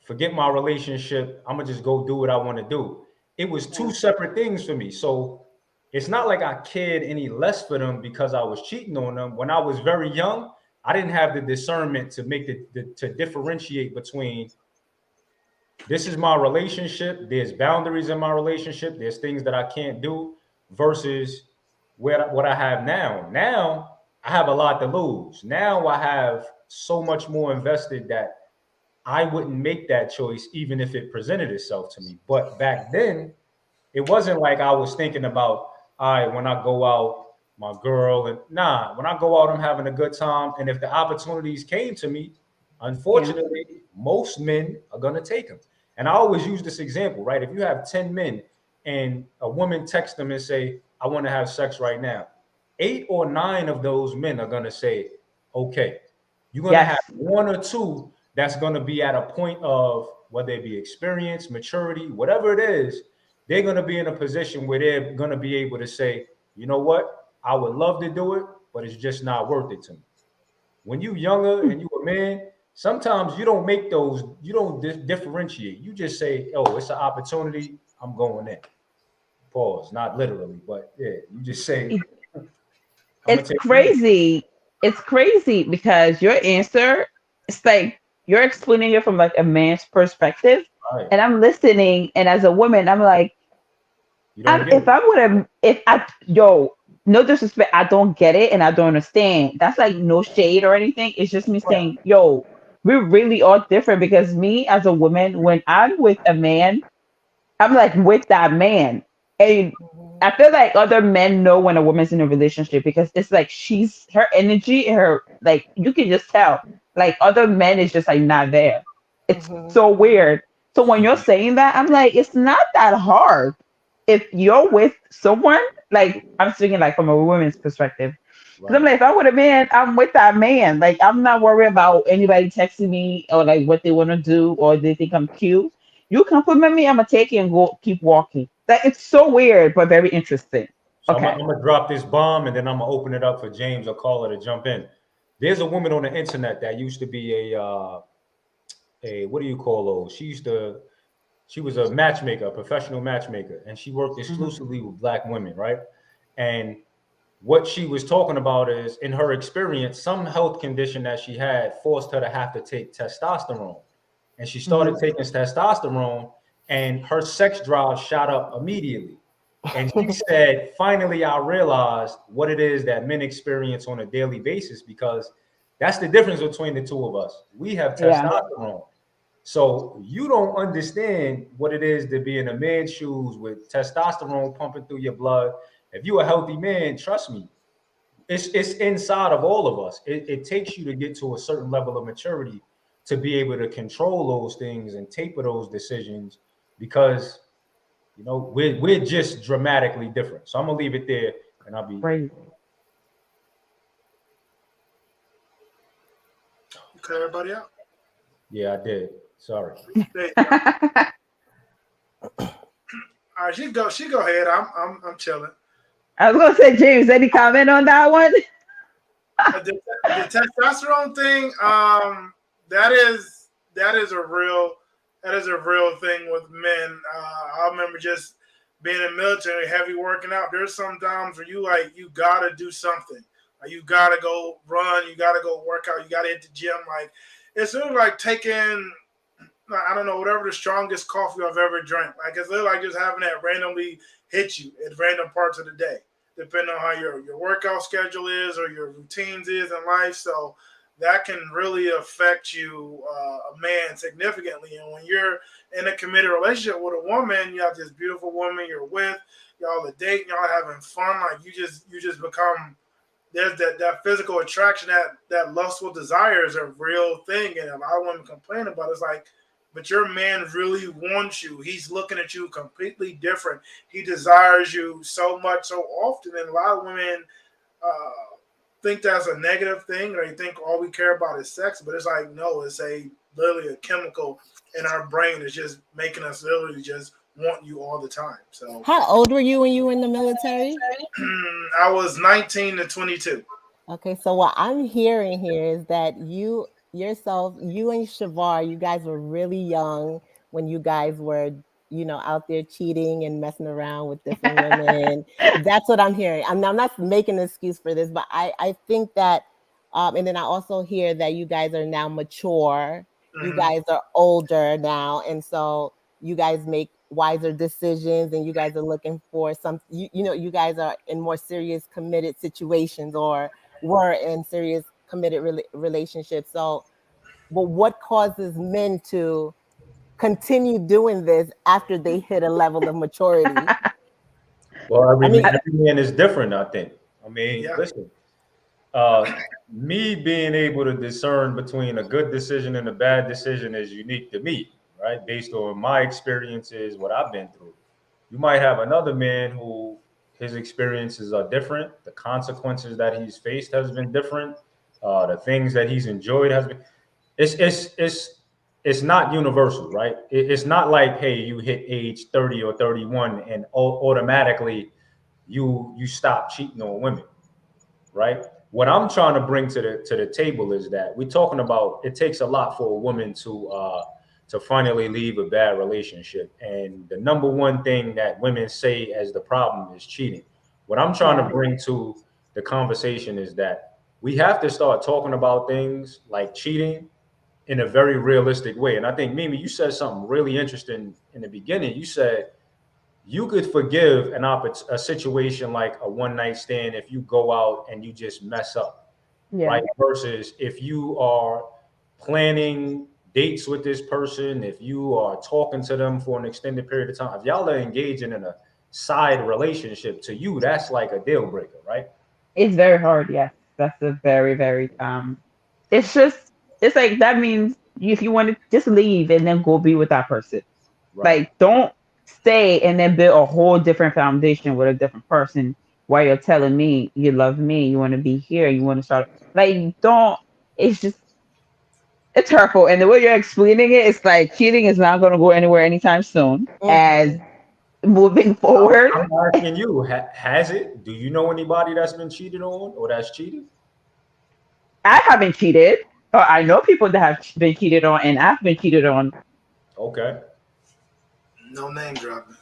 forget my relationship, I'm gonna just go do what I want to do. It was 2 separate things for me. So it's not like I cared any less for them because I was cheating on them. When I was very young, I didn't have the discernment to make to differentiate between, this is my relationship, there's boundaries in my relationship, there's things that I can't do, versus what I have now. Now I have a lot to lose. Now I have so much more invested that I wouldn't make that choice even if it presented itself to me. But back then, it wasn't like I was thinking about, all right, when I go out, my girl, and nah, when I go out, I'm having a good time. And if the opportunities came to me, Yeah. unfortunately, most men are gonna take them. And I always use this example, right? If you have 10 men and a woman texts them and say, I want to have sex right now, 8 or 9 of those men are gonna say, okay. You're gonna Yes. have 1 or 2 that's gonna be at a point of, whether it be experience, maturity, whatever it is, they're going to be in a position where they're going to be able to say, you know what, I would love to do it, but it's just not worth it to me. When you younger and you a man, sometimes you don't make those, you don't differentiate. You just say, oh, it's an opportunity, I'm going in. Pause, not literally, but yeah, you just say, I'm going It's to take it. crazy. It's crazy because your answer, it's like you're explaining it from like a man's perspective, All right. and I'm listening, and as a woman, I'm like, You don't get if it. I would have, if I, yo, no disrespect, I don't get it and I don't understand. That's like no shade or anything. It's just me Right. saying, yo, we really are different because me as a woman, when I'm with a man, I'm like with that man. And I feel like other men know when a woman's in a relationship because it's like her energy, her like you can just tell. Like other men is just like not there. It's so weird. So when you're saying that, I'm like, it's not that hard. If you're with someone, like I'm speaking like from a woman's perspective. Because I'm Right. like, if I'm with a man, I'm with that man. Like I'm not worried about anybody texting me or like what they want to do or they think I'm cute. You compliment me, I'm gonna take it and go keep walking. Like it's so weird, but very interesting. So Okay. I'm gonna drop this bomb and then I'm gonna open it up for James or Caller to jump in. There's a woman on the internet that used to be a what do you call those? She was a matchmaker, a professional matchmaker, and she worked exclusively with black women, right? And what she was talking about is in her experience, some health condition that she had forced her to have to take testosterone. And she started taking testosterone, and her sex drive shot up immediately. And she said, finally, I realized what it is that men experience on a daily basis because that's the difference between the two of us. We have Yeah. testosterone. So you don't understand what it is to be in a man's shoes with testosterone pumping through your blood. If you're a healthy man, trust me, it's inside of all of us. It takes you to get to a certain level of maturity to be able to control those things and taper those decisions because we're just dramatically different. So I'm gonna leave it there and I'll be Crazy. Okay, everybody out. yeah, I did. Sorry. There you go. All right, she go ahead. I'm chilling. I was gonna say, James, any comment on that one? The testosterone thing, that is a real thing with men. I remember just being in the military, heavy working out. There's some times where you gotta do something. Like you gotta go run, you gotta go work out, you gotta hit the gym. Like it's sort of like taking, I don't know, whatever the strongest coffee I've ever drank. Like it's literally like just having that randomly hit you at random parts of the day, depending on how your workout schedule is or your routines is in life. So that can really affect you, a man, significantly. And when you're in a committed relationship with a woman, you have this beautiful woman you're with, y'all are dating, y'all are having fun. Like you just become, there's that physical attraction, that lustful desire is a real thing. And a lot of women complain about it. It's like, but your man really wants you. He's looking at you completely different. He desires you so much, so often. And a lot of women think that's a negative thing, or they think all we care about is sex. But it's like, no, it's literally a chemical in our brain. It's just making us literally just want you all the time. So, How old were you when you were in the military? I was 19 to 22. Okay, so what I'm hearing here is that you yourself, you and Shavar, you guys were really young when you guys were, out there cheating and messing around with different women. That's what I'm hearing. I'm not making an excuse for this, but I think that, and then I also hear that you guys are now mature. You guys are older now, and so you guys make wiser decisions, and you guys are looking for you guys are in more serious committed situations, or were in serious committed relationships. So, but what causes men to continue doing this after they hit a level of maturity? Well, I mean, every man is different, I think. I mean, Yeah. listen, me being able to discern between a good decision and a bad decision is unique to me, right? Based on my experiences, what I've been through. You might have another man who his experiences are different. The consequences that he's faced has been different. The things that he's enjoyed has been. It's not universal, right? It's not like, hey, you hit age 30 or 31 and automatically you stop cheating on women, right? What I'm trying to bring to the table is that we're talking about it takes a lot for a woman to finally leave a bad relationship. And the number one thing that women say as the problem is cheating. What I'm trying to bring to the conversation is that we have to start talking about things like cheating in a very realistic way. And I think, Mimi, you said something really interesting in the beginning. You said you could forgive a situation like a one night stand if you go out and you just mess up, Yeah. right? Versus if you are planning dates with this person, if you are talking to them for an extended period of time, if y'all are engaging in a side relationship, to you, that's like a deal breaker, right? It's very hard. Yes, that's a very, very It's just it's like that means if you want to just leave and then go be with that person. Right. Like don't stay and then build a whole different foundation with a different person while you're telling me you love me, you want to be here, you want to start like don't. It's just it's hurtful, and the way you're explaining it, it's like cheating is not going to go anywhere anytime soon. As Mhm. moving forward, I'm asking you, has it? Do you know anybody that's been cheated on or that's cheated? I haven't cheated. Or I know people that have been cheated on, and I've been cheated on. Okay. No name dropping.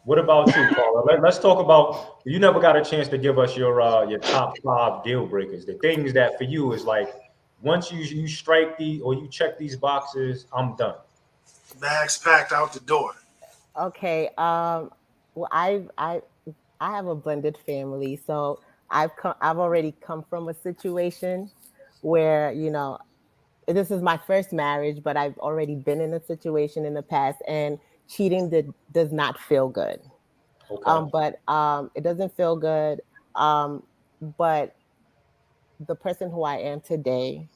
What about you, Paula? Let's talk about. You never got a chance to give us your top five deal breakers, the things that for you is like once you strike the or you check these boxes, I'm done. Bags packed out the door. Okay. Well, I have a blended family, so I've already come from a situation where this is my first marriage, but I've already been in a situation in the past, and cheating does not feel good. Okay. But it doesn't feel good. Um, but the person who I am today,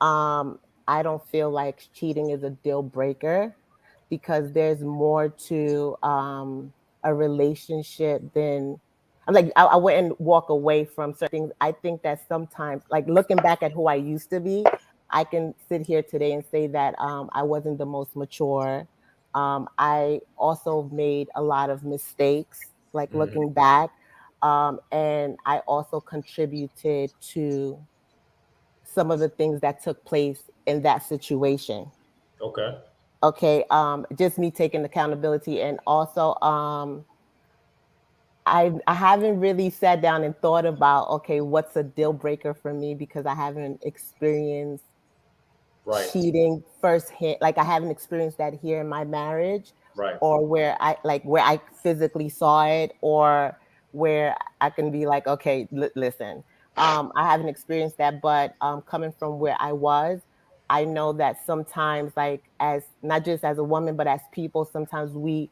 um, I don't feel like cheating is a deal breaker because there's more to a relationship than I'm like I wouldn't walk away from certain things. I think that sometimes, like looking back at who I used to be, I can sit here today and say that I wasn't the most mature. I also made a lot of mistakes, like Mhm. looking back, and I also contributed to some of the things that took place in that situation. Okay. Okay, just me taking accountability, and also I haven't really sat down and thought about, okay, what's a deal breaker for me, because I haven't experienced Right. cheating firsthand. Like I haven't experienced that here in my marriage, Right. or where I physically saw it, or where I can be like, okay, listen, I haven't experienced that. But coming from where I was, I know that sometimes, like as not just as a woman, but as people, sometimes we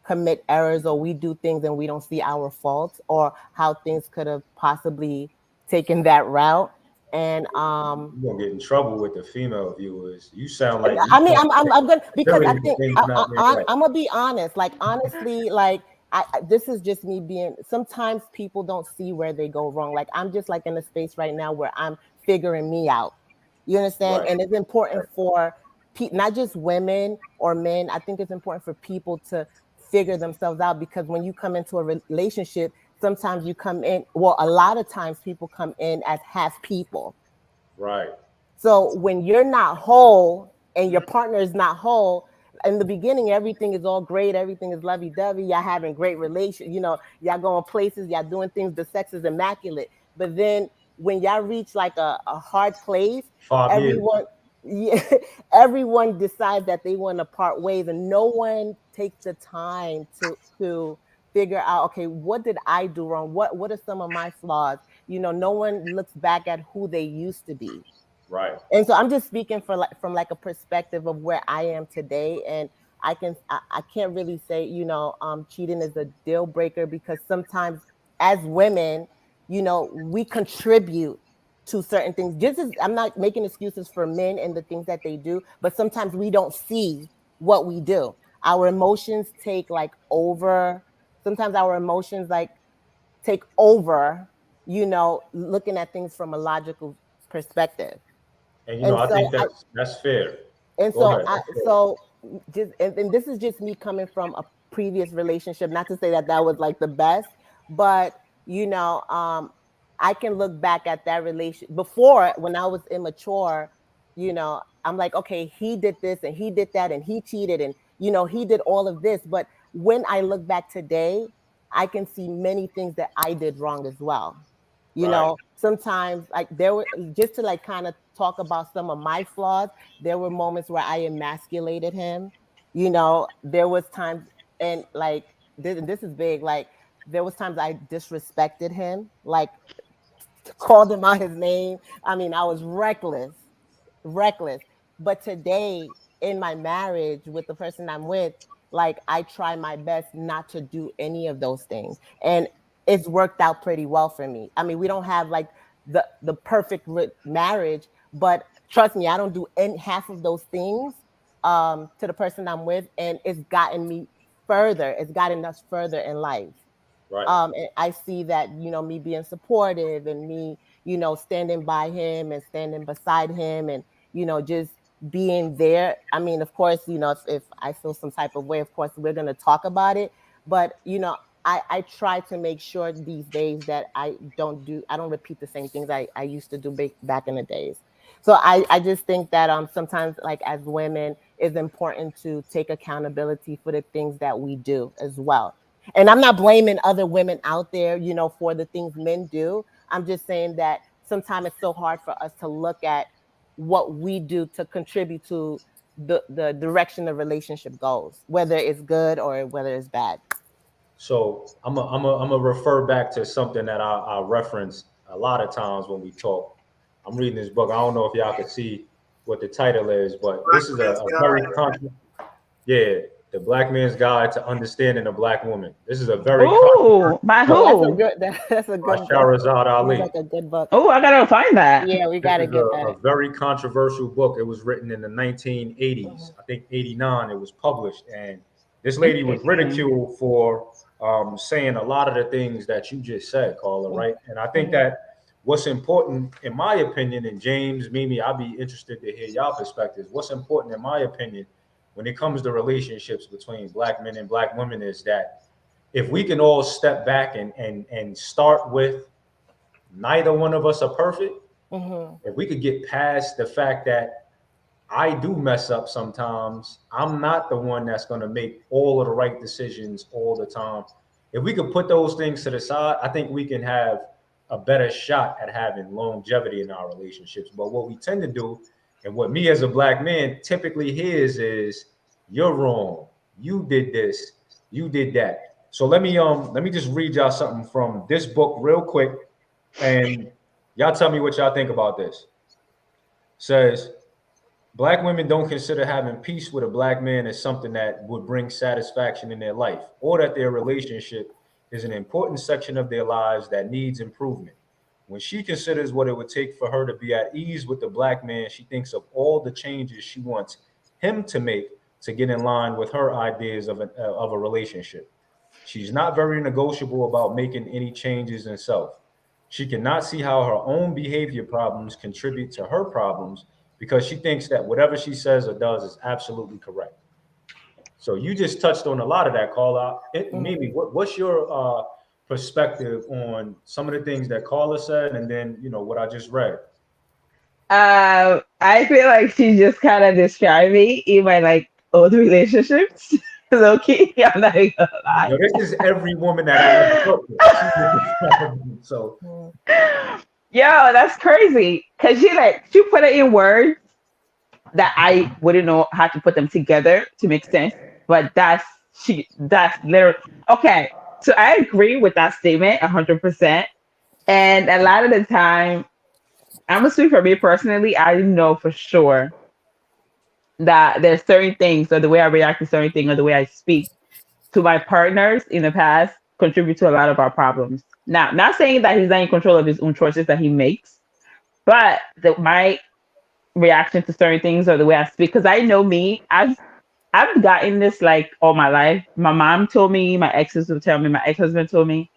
commit errors or we do things and we don't see our faults or how things could have possibly taken that route. And You're gonna get in trouble with the female viewers. You sound like you I mean, can't I'm good because I ability think things not being right. I'm gonna be honest. Like honestly, like this is just me being. Sometimes people don't see where they go wrong. Like I'm just like in a space right now where I'm figuring me out. You understand? Right. And it's important for not just women or men. I think it's important for people to figure themselves out, because when you come into a relationship, sometimes you come in. Well, a lot of times people come in as half people. Right. So when you're not whole and your partner is not whole, in the beginning, everything is all great, everything is lovey-dovey, y'all having great relations, y'all going places, y'all doing things, the sex is immaculate. But then when y'all reach like a hard place, 5 years. everyone yeah, everyone decides that they want to part ways, and no one takes the time to figure out, okay, what did I do wrong? What are some of my flaws? No one looks back at who they used to be. Right. And so I'm just speaking from like a perspective of where I am today. And I can't really say, cheating is a deal breaker, because sometimes as women, we contribute to certain things. Just as I'm not making excuses for men and the things that they do, but sometimes we don't see what we do. Our emotions take like over. Sometimes our emotions like take over, looking at things from a logical perspective. And And I think so that's fair. and Go so ahead. I That's fair. so just and this is just me coming from a previous relationship. Not to say that that was like the best, but I can look back at that relation before, when I was immature. I'm like, okay, he did this and he did that and he cheated, and he did all of this. But when I look back today, I can see many things that I did wrong as well. Right. Sometimes, like, there were, just to like kind of talk about some of my flaws, there were moments where I emasculated him. There was times, and like this is big, like there was times I disrespected him, like called him out his name. I mean, I was reckless. But today, in my marriage with the person I'm with, like I try my best not to do any of those things. And it's worked out pretty well for me. I mean, we don't have like the perfect marriage, but trust me, I don't do any half of those things to the person I'm with, and it's gotten me further. It's gotten us further in life. Right. And I see that, you know, me being supportive and me, you know, standing by him and standing beside him and, you know, just being there. I mean, of course, you know, if I feel some type of way, of course, we're going to talk about it. But, you know, I try to make sure these days that I don't repeat the same things I used to do back in the days. So I just think that sometimes, like, as women, it's important to take accountability for the things that we do as well. And I'm not blaming other women out there, you know, for the things men do. I'm just saying that sometimes it's so hard for us to look at what we do to contribute to the direction the relationship goes, whether it's good or whether it's bad. So I'm a refer back to something that I reference a lot of times when we talk. I'm reading this book. I don't know if y'all can see what the title is, but Black this is man's a very guide. yeah, the Black Man's Guide to Understanding a Black Woman. This is a very controversial Oh, by book Oh, who? that's a by good Shahrazad sounds Ali. like a good book. Oh, I gotta find that. Yeah, we This gotta is get a that. very controversial book. It was written in the 1980s. Mhm. I think 89 it was published. And this lady was Interesting. ridiculed for saying a lot of the things that you just said, Carla, right? And I think Mhm. that what's important, in my opinion, and James, Mimi, I'd be interested to hear y'all perspectives. What's important, in my opinion, when it comes to relationships between Black men and Black women is that if we can all step back and start with neither one of us are perfect, Mhm. if we could get past the fact that I do mess up sometimes, I'm not the one that's going to make all of the right decisions all the time. If we could put those things to the side, I think we can have a better shot at having longevity in our relationships. But what we tend to do, and what me as a Black man typically hears is, "You're wrong. You did this. You did that." So let me just read y'all something from this book real quick, and y'all tell me what y'all think about this. Says Black women don't consider having peace with a Black man as something that would bring satisfaction in their life, or that their relationship is an important section of their lives that needs improvement. When she considers what it would take for her to be at ease with the Black man, she thinks of all the changes she wants him to make to get in line with her ideas of a relationship. She's not very negotiable about making any changes in self. She cannot see how her own behavior problems contribute to her problems because she thinks that whatever she says or does is absolutely correct. So you just touched on a lot of that, Carla. Mhm. Mimi, what's your perspective on some of the things that Carla said, and then what I just read? I feel like she just kind of described me in my like old relationships. Low key, I'm not even gonna lie. Yo, this is every woman that I ever spoke with. She just described me. So Mhm. Yo, that's crazy. Cause she put it in words that I wouldn't know how to put them together to make sense. But that's literally okay. So I agree with that statement 100%. And a lot of the time, I'm gonna speak for me personally. I know for sure that there's certain things, or the way I react to certain things, or the way I speak to my partners in the past contribute to a lot of our problems. Now, not saying that he's not in control of his own choices that he makes, but my reaction to certain things or the way I speak, because I know me, I've gotten this like all my life. My mom told me, my exes would tell me, my ex-husband told me,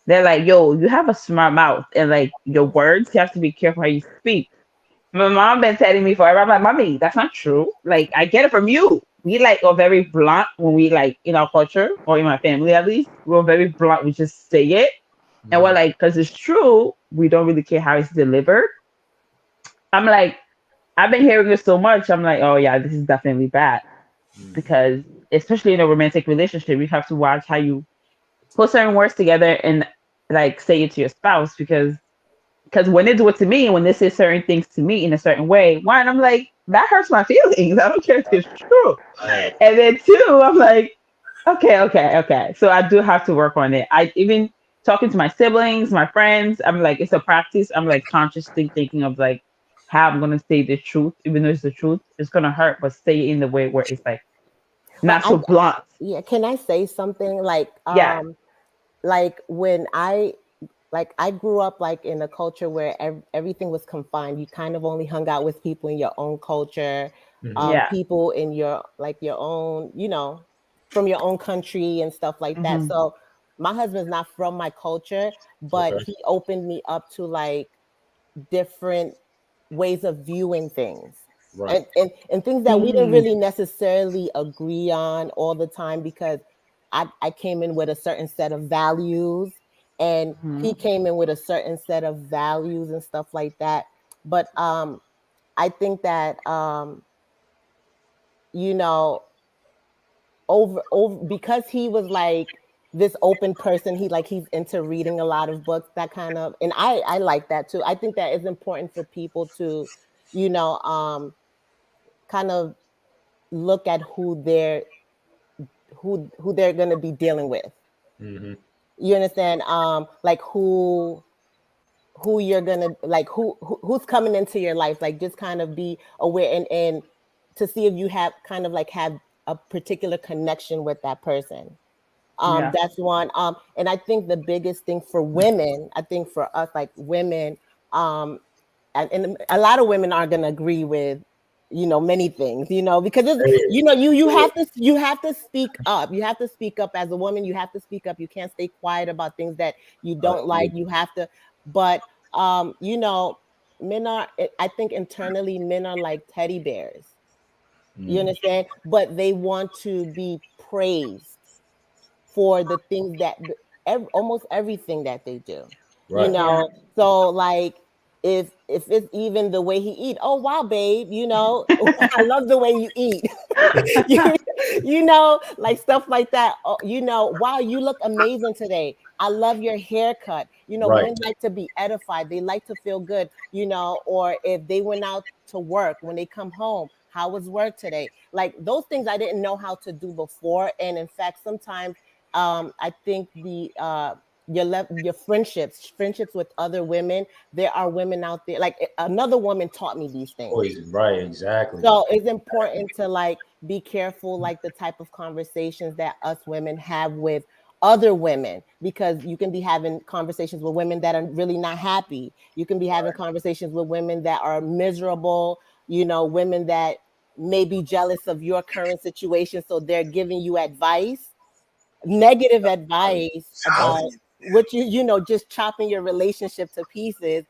they're like, yo, you have a smart mouth and like your words, you have to be careful how you speak. My mom been telling me forever. I'm like, mommy, that's not true. Like, I get it from you. We like are very blunt when we like in our culture or in my family at least. We're very blunt. We just say it, and we're mhm, like, because it's true. We don't really care how it's delivered. I'm like, I've been hearing this so much. I'm like, oh yeah, this is definitely bad mhm, because especially in a romantic relationship, you have to watch how you put certain words together and like say it to your spouse because when they do it to me, when they say certain things to me in a certain way, one, I'm like, that hurts my feelings. I don't care if it's true. right, And then two, I'm like, okay. So I do have to work on it. I even talking to my siblings, my friends, I'm like, it's a practice. I'm like consciously thinking of like how I'm gonna say the truth, even though it's the truth, it's gonna hurt, but say it in the way where it's like But not so blunt. yeah, can I say something Yeah. like when I grew up like in a culture where everything was confined. You kind of only hung out with people in your own culture, Mhm. Yeah. people in your like your own, from your own country and stuff like that. Hmm. So my husband's not from my culture, but Okay. he opened me up to like different ways of viewing things. Right. And things that we didn't Mm. really necessarily agree on all the time because I came in with a certain set of values and Hmm. he came in with a certain set of values and stuff like that. But I think that you know over because he was like this open person, he's into reading a lot of books, that kind of, and I like that too. I think that it's important for people to you know kind of look at who they're going to be dealing with. Hmm. You understand? Like who you're gonna like who's coming into your life, like just kind of be aware and to see if you have a particular connection with that person. Yeah. That's one. And I think the biggest thing for women, I think for us, like women, um, and a lot of women are gonna agree with, many things, because it's, Hey, you have to speak up. You have to speak up as a woman. You have to speak up. You can't stay quiet about things that you I don't agree. like. You have to, but men are. I think internally, men are like teddy bears. You Mhm. understand? But they want to be praised for the things that almost everything that they do, you Right. Yeah. know. So like if it's even the way he eat, oh wow babe, I love the way you eat. you, like stuff like that. Oh, wow, you look amazing today. I love your haircut. Right. Men like to be edified. They like to feel good, or if they went out to work, when they come home, how was work today? Like those things I didn't know how to do before. And in fact, sometimes I think your friendships with other women, there are women out there, like another woman taught me these things. Poison. Right. Exactly. So it's important to like be careful, like the type of conversations that us women have with other women, because you can be having conversations with women that are really not happy. You can be having conversations with women that are miserable, women that may be jealous of your current situation. So they're giving you advice, negative advice Yep. about what just chopping your relationship to pieces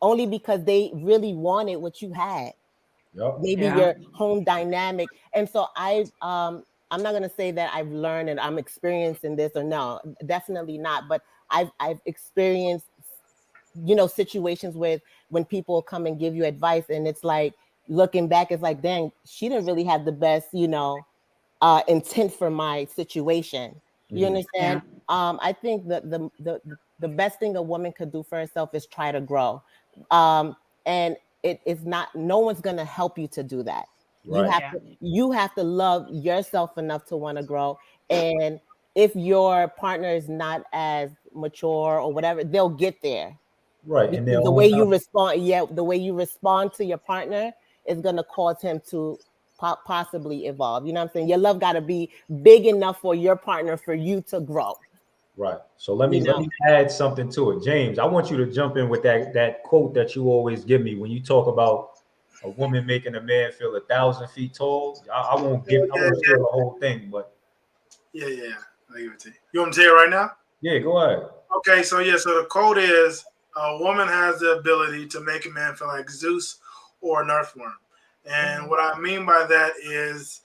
only because they really wanted what you had, Yep. maybe Yeah. your home dynamic. And so I'm not going to say that I've learned and I'm experiencing this, or no, definitely not, but I've experienced situations with when people come and give you advice, and it's like looking back, it's like, dang, she didn't really have the best intent for my situation. You Mhm. understand? Yeah. I think that the best thing a woman could do for herself is try to grow. And it is not, no one's gonna help you to do that. You Right. have Yeah. to you have to love yourself enough to want to grow. And if your partner is not as mature or whatever, they'll get there, Right. In their because the own way you time. respond, the way you respond to your partner is going to cause him to possibly evolve. You know what I'm saying? Your love got to be big enough for your partner for you to grow. Right. So let me You let know, me add something to it. James, I want you to jump in with that quote that you always give me when you talk about a woman making a man feel 1,000 feet tall. I won't share the whole thing, but Yeah. I'll give it to you. You want me to tell you right now? yeah, go ahead. Okay, so so the quote is, a woman has the ability to make a man feel like Zeus or an earthworm. And what I mean by that is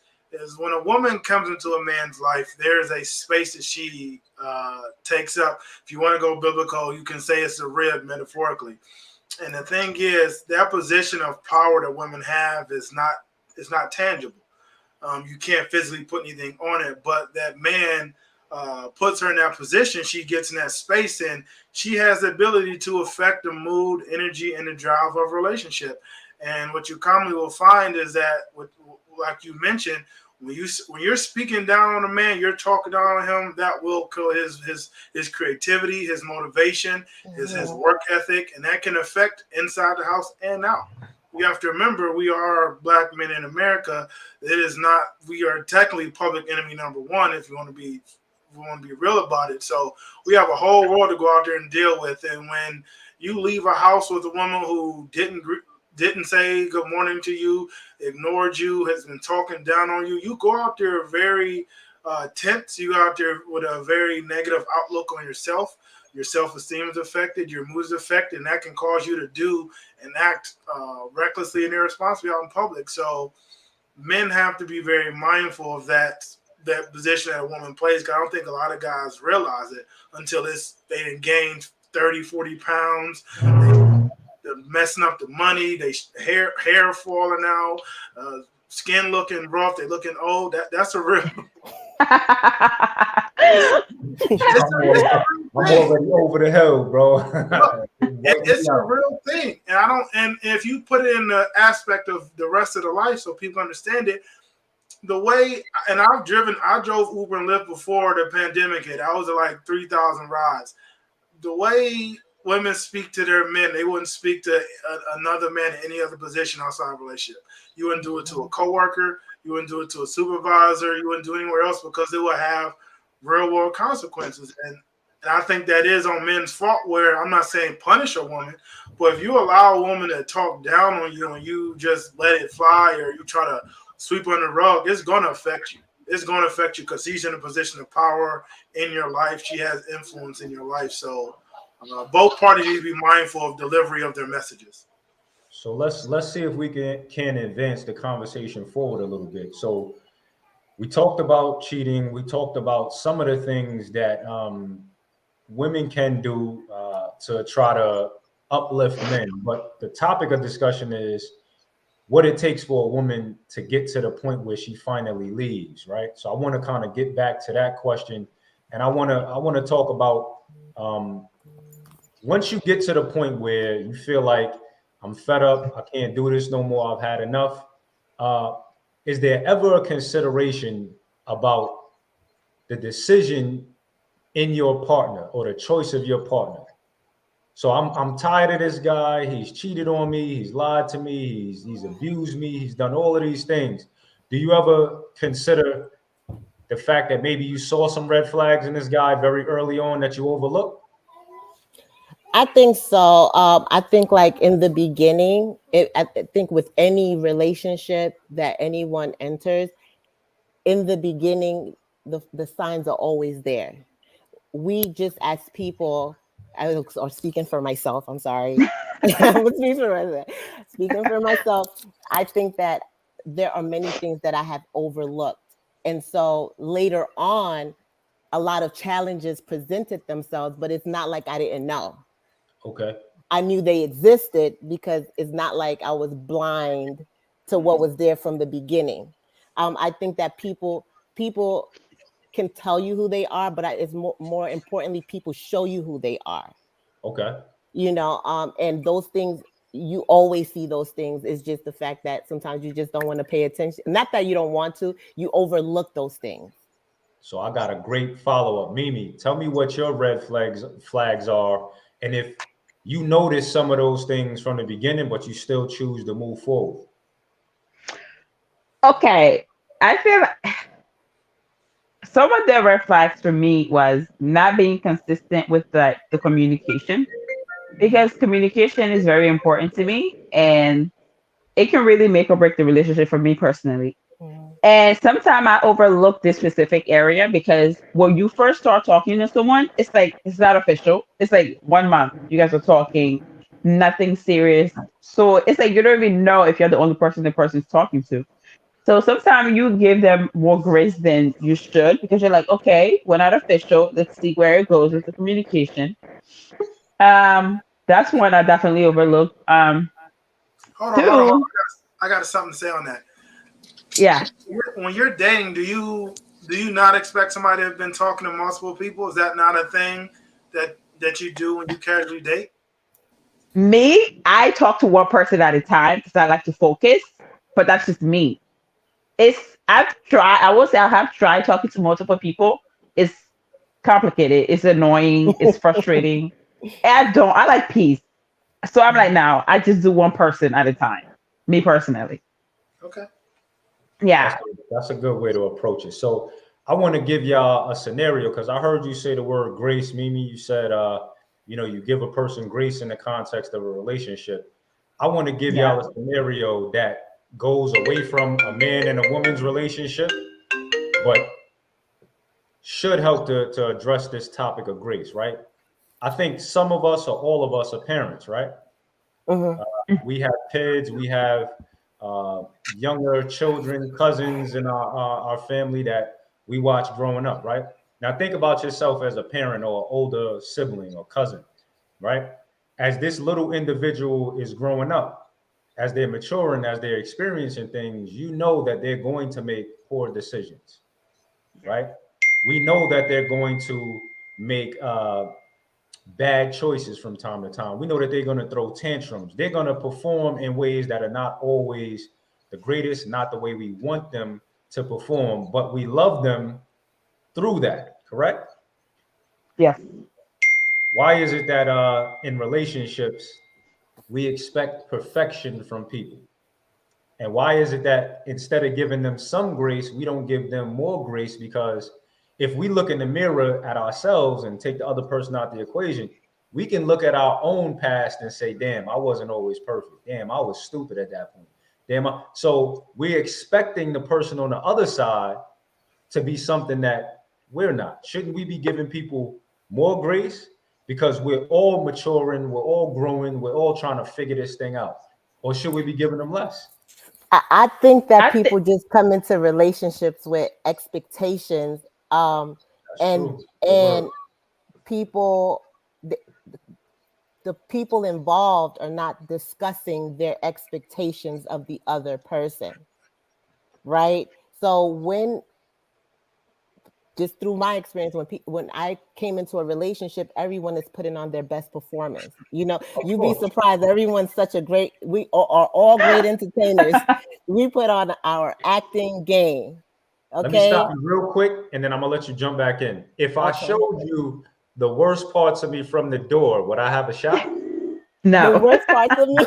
when a woman comes into a man's life, there is a space that she takes up. If you want to go biblical, you can say it's a rib metaphorically. And the thing is, that position of power that women have is not tangible. You can't physically put anything on it, but that man puts her in that position. She gets in that space, and she has the ability to affect the mood, energy, and the drive of a relationship. And what you commonly will find is that, like you mentioned, when you're speaking down on a man, you're talking down on him. That will kill his creativity, his motivation, his mhm. work ethic, and that can affect inside the house and out. you have to remember we are black men in America. It is not. We are technically public enemy number one if you want to be. If we want to be real about it. So we have a whole world to go out there and deal with. And when you leave a house with a woman who didn't say good morning to you, ignored you, has been talking down on you, you go out there very tense. You go out there with a very negative outlook on yourself. Your self-esteem is affected, your mood is affected, and that can cause you to do and act recklessly and irresponsibly out in public. So men have to be very mindful of that position that a woman plays. Cause I don't think a lot of guys realize it until they done gained 30, 40 pounds. They're messing up the money. They hair falling out, skin looking rough. They looking old. That's a real. I'm already over the hill, bro. It's a real thing, and if you put it in the aspect of the rest of the life, so people understand it. The way, and I drove Uber and Lyft before the pandemic hit. I was at like 3,000 rides. The way women speak to their men, they wouldn't speak to another man in any other position outside of a relationship. You wouldn't do it to a coworker. You wouldn't do it to a supervisor. You wouldn't do it anywhere else because it would have real world consequences. And I think that is on men's fault, where I'm not saying punish a woman, but if you allow a woman to talk down on you and you just let it fly, or you try to sweep under the rug, it's going to affect you. It's going to affect you because she's in a position of power in your life. She has influence in your life. So both parties need to be mindful of delivery of their messages. So let's see if we can advance the conversation forward a little bit. So we talked about cheating. We talked about some of the things that women can do to try to uplift men. But the topic of discussion is what it takes for a woman to get to the point where she finally leaves, right? So I want to kind of get back to that question, and I want to talk about once you get to the point where you feel like I'm fed up, I can't do this no more, I've had enough. Is there ever a consideration about the decision in your partner or the choice of your partner? So I'm tired of this guy. He's cheated on me. He's lied to me. He's abused me. He's done all of these things. Do you ever consider the fact that maybe you saw some red flags in this guy very early on that you overlooked? I think so. I think like in the beginning, I think with any relationship that anyone enters, in the beginning, the signs are always there. We just as people, or speaking for myself, I'm sorry. Speaking for myself, I think that there are many things that I have overlooked. And so later on, a lot of challenges presented themselves, but it's not like I didn't know. Okay. I knew they existed because it's not like I was blind to what was there from the beginning. I think that people can tell you who they are, but it's more importantly, people show you who they are. Okay. You know, and those things, you always see those things. It's just the fact that sometimes you just don't want to pay attention. Not that you don't want to, you overlook those things. So I got a great follow-up. Mimi, tell me what your red flags are, and if you notice some of those things from the beginning, but you still choose to move forward. Okay. I feel like some of the red flags for me was not being consistent with the communication, because communication is very important to me, and it can really make or break the relationship for me personally. And sometimes I overlook this specific area because when you first start talking to someone, it's like it's not official. It's like 1 month you guys are talking, nothing serious. So it's like you don't even know if you're the only person the person's talking to. So sometimes you give them more grace than you should because you're like, okay, we're not official. Let's see where it goes with the communication. That's one I definitely overlooked. Hold Two, on. I got something to say on that. Yeah. When you're dating, do you not expect somebody to have been talking to multiple people? Is that not a thing that you do when you casually date? Me, I talk to one person at a time because I like to focus, but that's just me. I will say I have tried talking to multiple people. It's complicated. It's annoying. It's frustrating. I like peace. So I'm like, now I just do one person at a time. Me personally. Okay. Yeah. That's a good way to approach it. So I want to give y'all a scenario because I heard you say the word grace. Mimi, you said you give a person grace in the context of a relationship. I want to give Yeah. y'all a scenario that goes away from a man and a woman's relationship, but should help to address this topic of grace, right? I think some of us or all of us are parents, right? Mhm. We have kids, we have younger children, cousins in our family that we watch growing up, right? Now think about yourself as a parent or older sibling or cousin, right? As this little individual is growing up, as they're maturing, as they're experiencing things, you know that they're going to make poor decisions, right? We know that they're going to make bad choices from time to time. We know that they're going to throw tantrums. They're going to perform in ways that are not always the greatest, not the way we want them to perform, but we love them through that, correct? Yes. Why is it that in relationships we expect perfection from people? And why is it that instead of giving them some grace, we don't give them more grace? Because if we look in the mirror at ourselves and take the other person out the equation, we can look at our own past and say, damn, I wasn't always perfect. Damn, I was stupid at that point. So we're expecting the person on the other side to be something that we're not. Shouldn't we be giving people more grace? Because we're all maturing, we're all growing, we're all trying to figure this thing out. Or should we be giving them less? I think that I people think just come into relationships with expectations, That's and true. Good word. and people, the, the people involved are not discussing their expectations of the other person, right? So when just through my experience, when I came into a relationship, everyone is putting on their best performance. Of You'd be course. surprised. Everyone's such a great. We are all great entertainers. We put on our acting game. Let me stop Okay. you real quick, and then I'm gonna let you jump back in. If I Okay. showed you the worst parts of me from the door, would I have a shot? The no. worst parts of me.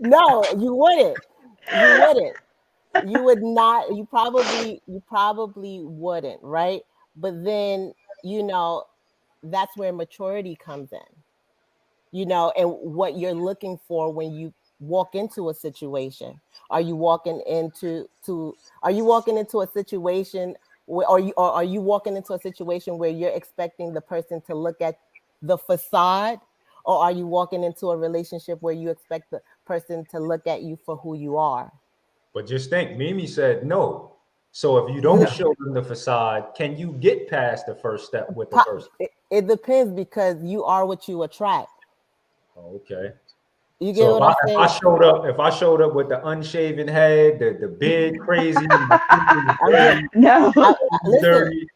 No, you wouldn't. You wouldn't. You would not. You probably wouldn't, right? But then that's where maturity comes in. And what you're looking for when you walk into a situation. Are you walking into a situation where are you walking into a situation where you're expecting the person to look at the facade, or are you walking into a relationship where you expect the person to look at you for who you are? But just think, Mimi said no. So if you don't No. show them the facade, can you get past the first step with the person? It depends, because you are what you attract. Oh, okay. You get So if what I I'm if I saying? showed up if I showed up with the unshaven head, the big crazy, my feet was I'm just dirty, No. my I, clothes was listen. dirty,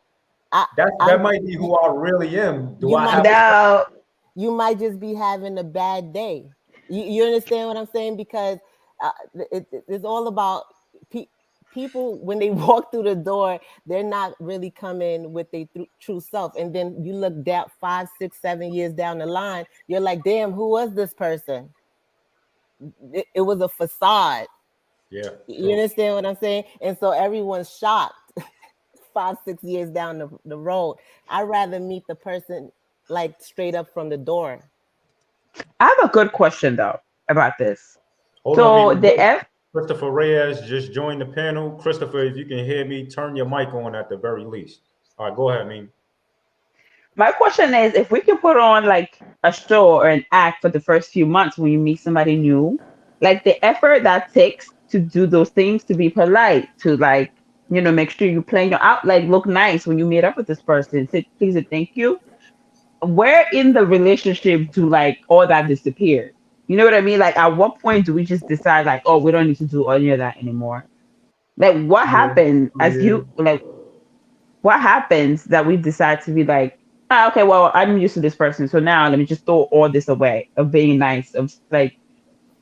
I, that I'm. might be who I really am. Do You I might have a just shot? No. you might just be having a bad day. You understand what I'm saying? Because it's all about people when they walk through the door. They're not really coming with their true self, and then you look down 5, 6, 7 years down the line. You're like, damn, who was this person? It was a facade. Yeah, You true. understand what I'm saying? And so everyone's shocked 5, 6 years down the road. I'd rather meet the person like straight up from the door. I have a good question though about this. Hold on, So Mimi. the F Christopher Reyes just joined the panel. Christopher, if you can hear me, turn your mic on at the very least. All right, go ahead, Mimi. my question is if we can put on like a show or an act for the first few months when you meet somebody new, like the effort that takes to do those things, to be polite, to like, make sure you plan your out, like look nice when you meet up with this person, say please and thank you. Where in the relationship do like all that disappear? You know what I mean? Like at what point do we just decide like, oh, we don't need to do any of that anymore? Like what Yeah, happened as yeah. you like what happens that we decide to be like, ah, okay, well, I'm used to this person, so now let me just throw all this away of being nice, of like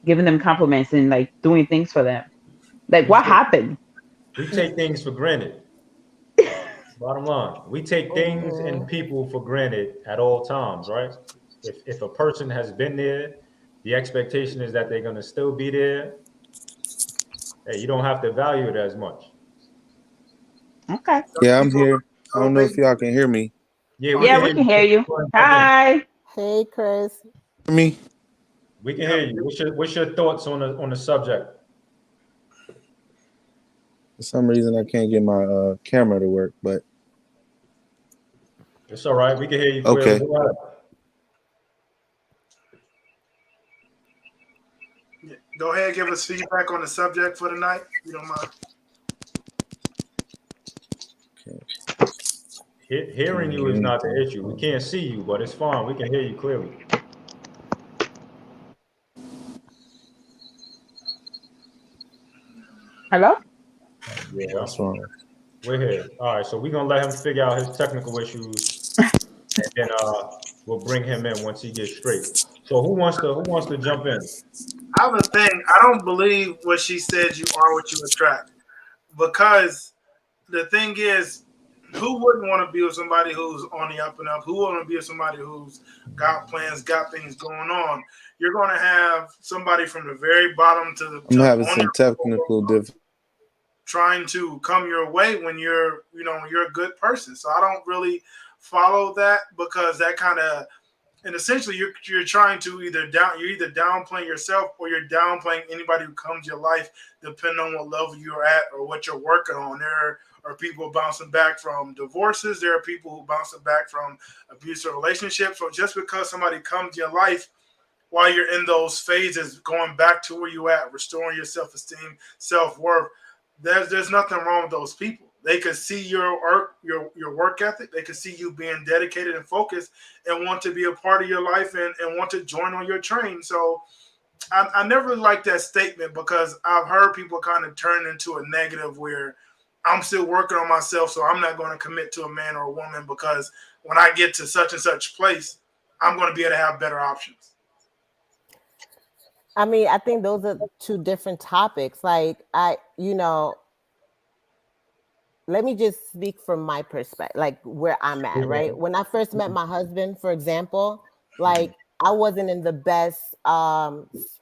giving them compliments and like doing things for them. Like We what take happened? we take things for granted. Bottom line, we take things and Mhm. people for granted at all times, right? If a person has been there, the expectation is that they're going to still be there, hey, you don't have to value it as much. Okay. Yeah, I'm here. I don't know if Baby. y'all can hear me. Yeah, we Yeah, can we hear can you. hear you. Go ahead and jump in. Hi. Hey, Chris. Hear me? We can Yeah. hear you. What's your thoughts on the subject? For some reason, I can't get my camera to work, but It's all right. We can hear you clearly. okay. Go ahead. Yeah. Go ahead, give us feedback on the subject for tonight, if you don't mind. Hearing you is not the issue. We can't see you, but it's fine. We can hear you clearly. Hello? Yeah, What's wrong? we're here. All right, so we're gonna let him figure out his technical issues, and then we'll bring him in once he gets straight. So who wants to jump in? I have a thing. I don't believe what she said. You are what you attract, because the thing is, who wouldn't want to be with somebody who's on the up and up? Who wouldn't want to be with somebody who's got plans, got things going on? You're going to have somebody from the very bottom to the I'm having on some your technical difficulties. trying to come your way when you're you're a good person. So I don't really follow that, because that kind of, and essentially you're trying to you're either downplaying yourself, or you're downplaying anybody who comes to your life, depending on what level you're at or what you're working on. There are people bouncing back from divorces. There are people who bouncing back from abusive relationships. So just because somebody comes to your life while you're in those phases, going back to where you at, restoring your self-esteem, self-worth, there's nothing wrong with those people. They could see your work ethic. They could see you being dedicated and focused, and want to be a part of your life, and want to join on your train. So I never really liked that statement, because I've heard people kind of turn into a negative where I'm still working on myself, so I'm not going to commit to a man or a woman, because when I get to such and such place, I'm going to be able to have better options. I mean, I think those are two different topics. Like, let me just speak from my perspective, like where I'm at, right? When I first met my husband, for example, like I wasn't in the best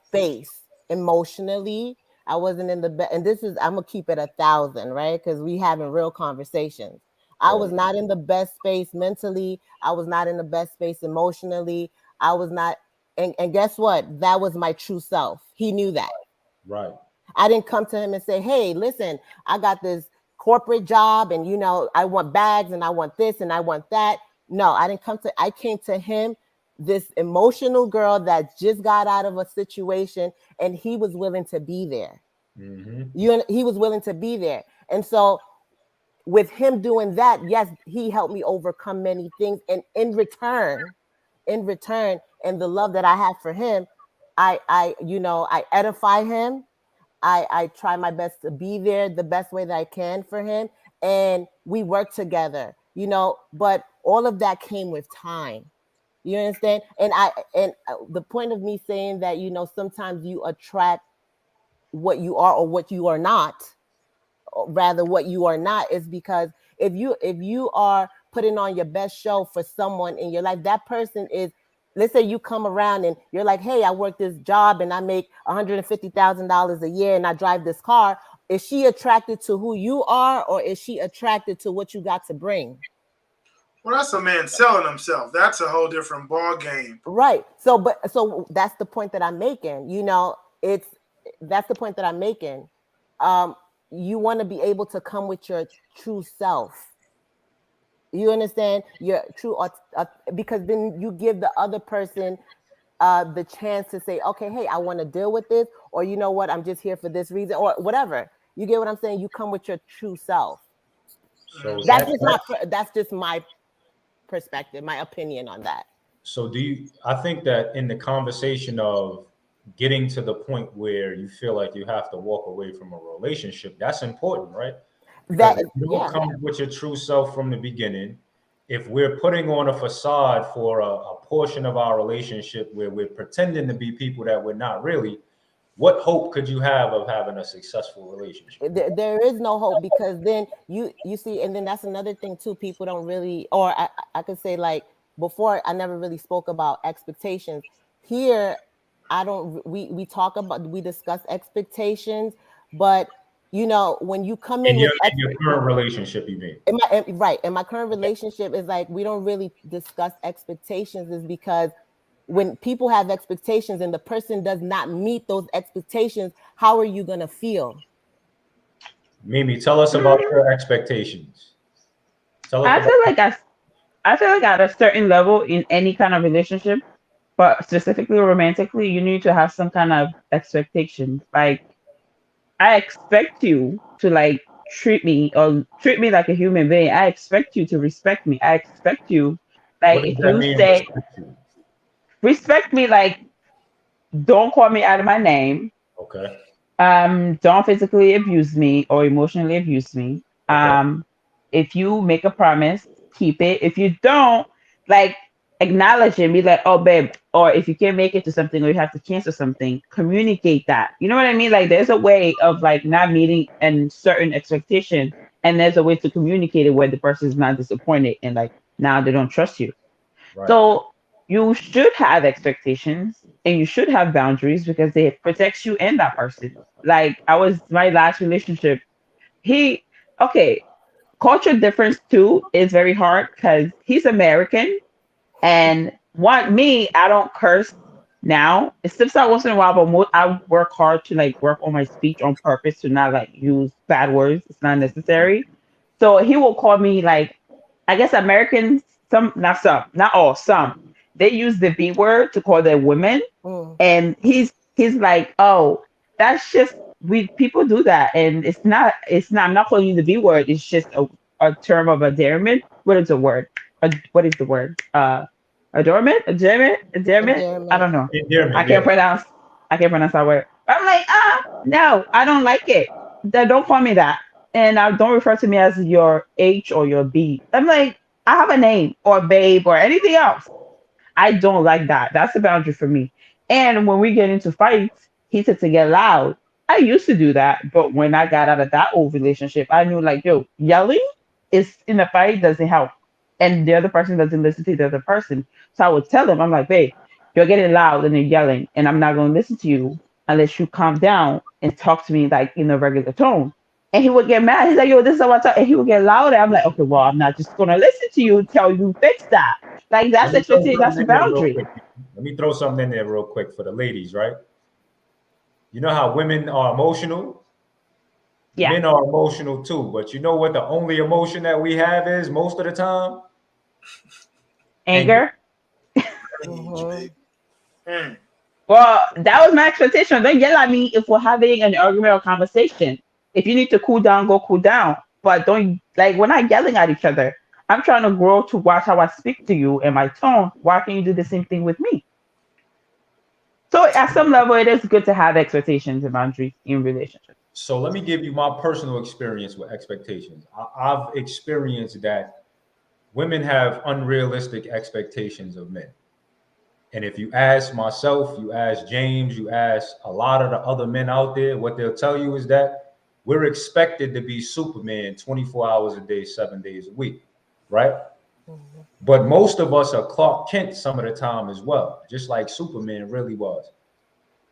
space emotionally. I wasn't in the best, and this is, I'm gonna keep it 1,000, right? Because we having real conversations. I was not in the best space mentally. I was not in the best space emotionally. I was not, and guess what? That was my true self. He knew that. Right. I didn't come to him and say, hey, listen, I got this corporate job, and I want bags, and I want this, and I want that. No, I came to him, this emotional girl that just got out of a situation, and he was willing to be there. He was willing to be there. And so with him doing that, yes, he helped me overcome many things. And in return, and the love that I have for him, I edify him. I try my best to be there the best way that I can for him. And we work together, but all of that came with time. You understand? And the point of me saying that, sometimes you attract what you are or what you are not, or rather what you are not, is because if you are putting on your best show for someone in your life, that person is, let's say you come around and you're like, hey, I work this job and I make $150,000 a year and I drive this car. Is she attracted to who you are, or is she attracted to what you got to bring? Well, that's a man selling himself. That's a whole different ball game. Right. So that's the point that I'm making. That's the point that I'm making. Um, you want to be able to come with your true self. You understand? Your true, because then you give the other person the chance to say, okay, hey, I want to deal with this, or you know what, I'm just here for this reason, or whatever. You get what I'm saying? You come with your true self. So That's just my perspective, my opinion on that. So I think that in the conversation of getting to the point where you feel like you have to walk away from a relationship, that's important, right? Because That if you don't yeah. come with your true self from the beginning, if we're putting on a facade for a portion of our relationship where we're pretending to be people that we're not really, what hope could you have of having a successful relationship? There is no hope, because then you see, and then that's another thing too. People don't really, or I could say, like, before I never really spoke about expectations. Here I don't. We talk about, we discuss expectations, but you know, when you come in with in your current relationship, you mean? right, in my current relationship, is like we don't really discuss expectations, is because when people have expectations and the person does not meet those expectations, how are you going to feel? Mimi, tell us about your expectations. Tell us I about. feel like I feel like at a certain level in any kind of relationship, but specifically romantically, you need to have some kind of expectations. Like I expect you to like treat me like a human being. I expect you to respect me. I expect you, What like does if that you mean? say Respect you. respect me, like don't call me out of my name. Okay. Don't physically abuse me or emotionally abuse me. Okay. If you make a promise, keep it. If you don't, like acknowledge it, be like, oh babe, or if you can't make it to something or you have to cancel something, communicate that. You know what I mean? Like there's a way of like not meeting a certain expectation, and there's a way to communicate it where the person is not disappointed and like now they don't trust you. Right. So you should have expectations and you should have boundaries because they protects you and that person. Like I was my last relationship. He okay, culture difference too is very hard because he's American and want me, I don't curse now. It slips out once in a while, but I work hard to like work on my speech on purpose to not like use bad words. It's not necessary. So he will call me like, I guess Americans, some, not some, not all, some, they use the B word to call their women. Mm. And he's like, oh, that's just we people do that, and it's not. I'm not calling you the B word. It's just a term of endearment. What is the word? What is the word? Adornment, endearment. I Endearment. don't know. I Endearment, yeah. can't pronounce. I can't pronounce that word. But I'm like, no, I don't like it. Don't call me that, and don't refer to me as your H or your B. I'm like, I have a name or babe or anything else. I don't like that. That's a boundary for me. And when we get into fights, he said to get loud. I used to do that, but when I got out of that old relationship, I knew like, yo, yelling is in a fight doesn't help. And the other person doesn't listen to the other person. So I would tell him, I'm like, babe, you're getting loud and you're yelling, and I'm not going to listen to you unless you calm down and talk to me like in a regular tone. And he would get mad. He's like, yo, this is what I talk. And he would get louder. I'm like, okay, well, I'm not just going to listen to you until you fix that. Like Let that's me throw expected. That's something a in there real boundary. quick. Let me throw something in there real quick for the ladies, right? You know how women are emotional? Yeah. Men are emotional too, but you know what the only emotion that we have is most of the time? Anger. Anger. Mhm. Mm. Well, that was my expectation. Don't yell at me if we're having an argument or conversation. If you need to cool down, go cool down. But don't like we're not yelling at each other. I'm trying to grow to watch how I speak to you and my tone. Why can't you do the same thing with me? So at some level, it is good to have expectations and boundaries in relationships. So let me give you my personal experience with expectations. I've experienced that women have unrealistic expectations of men. And if you ask myself, you ask James, you ask a lot of the other men out there, what they'll tell you is that we're expected to be Superman 24 hours a day, 7 days a week, right? Mhm. But most of us are Clark Kent some of the time as well, just like Superman really was.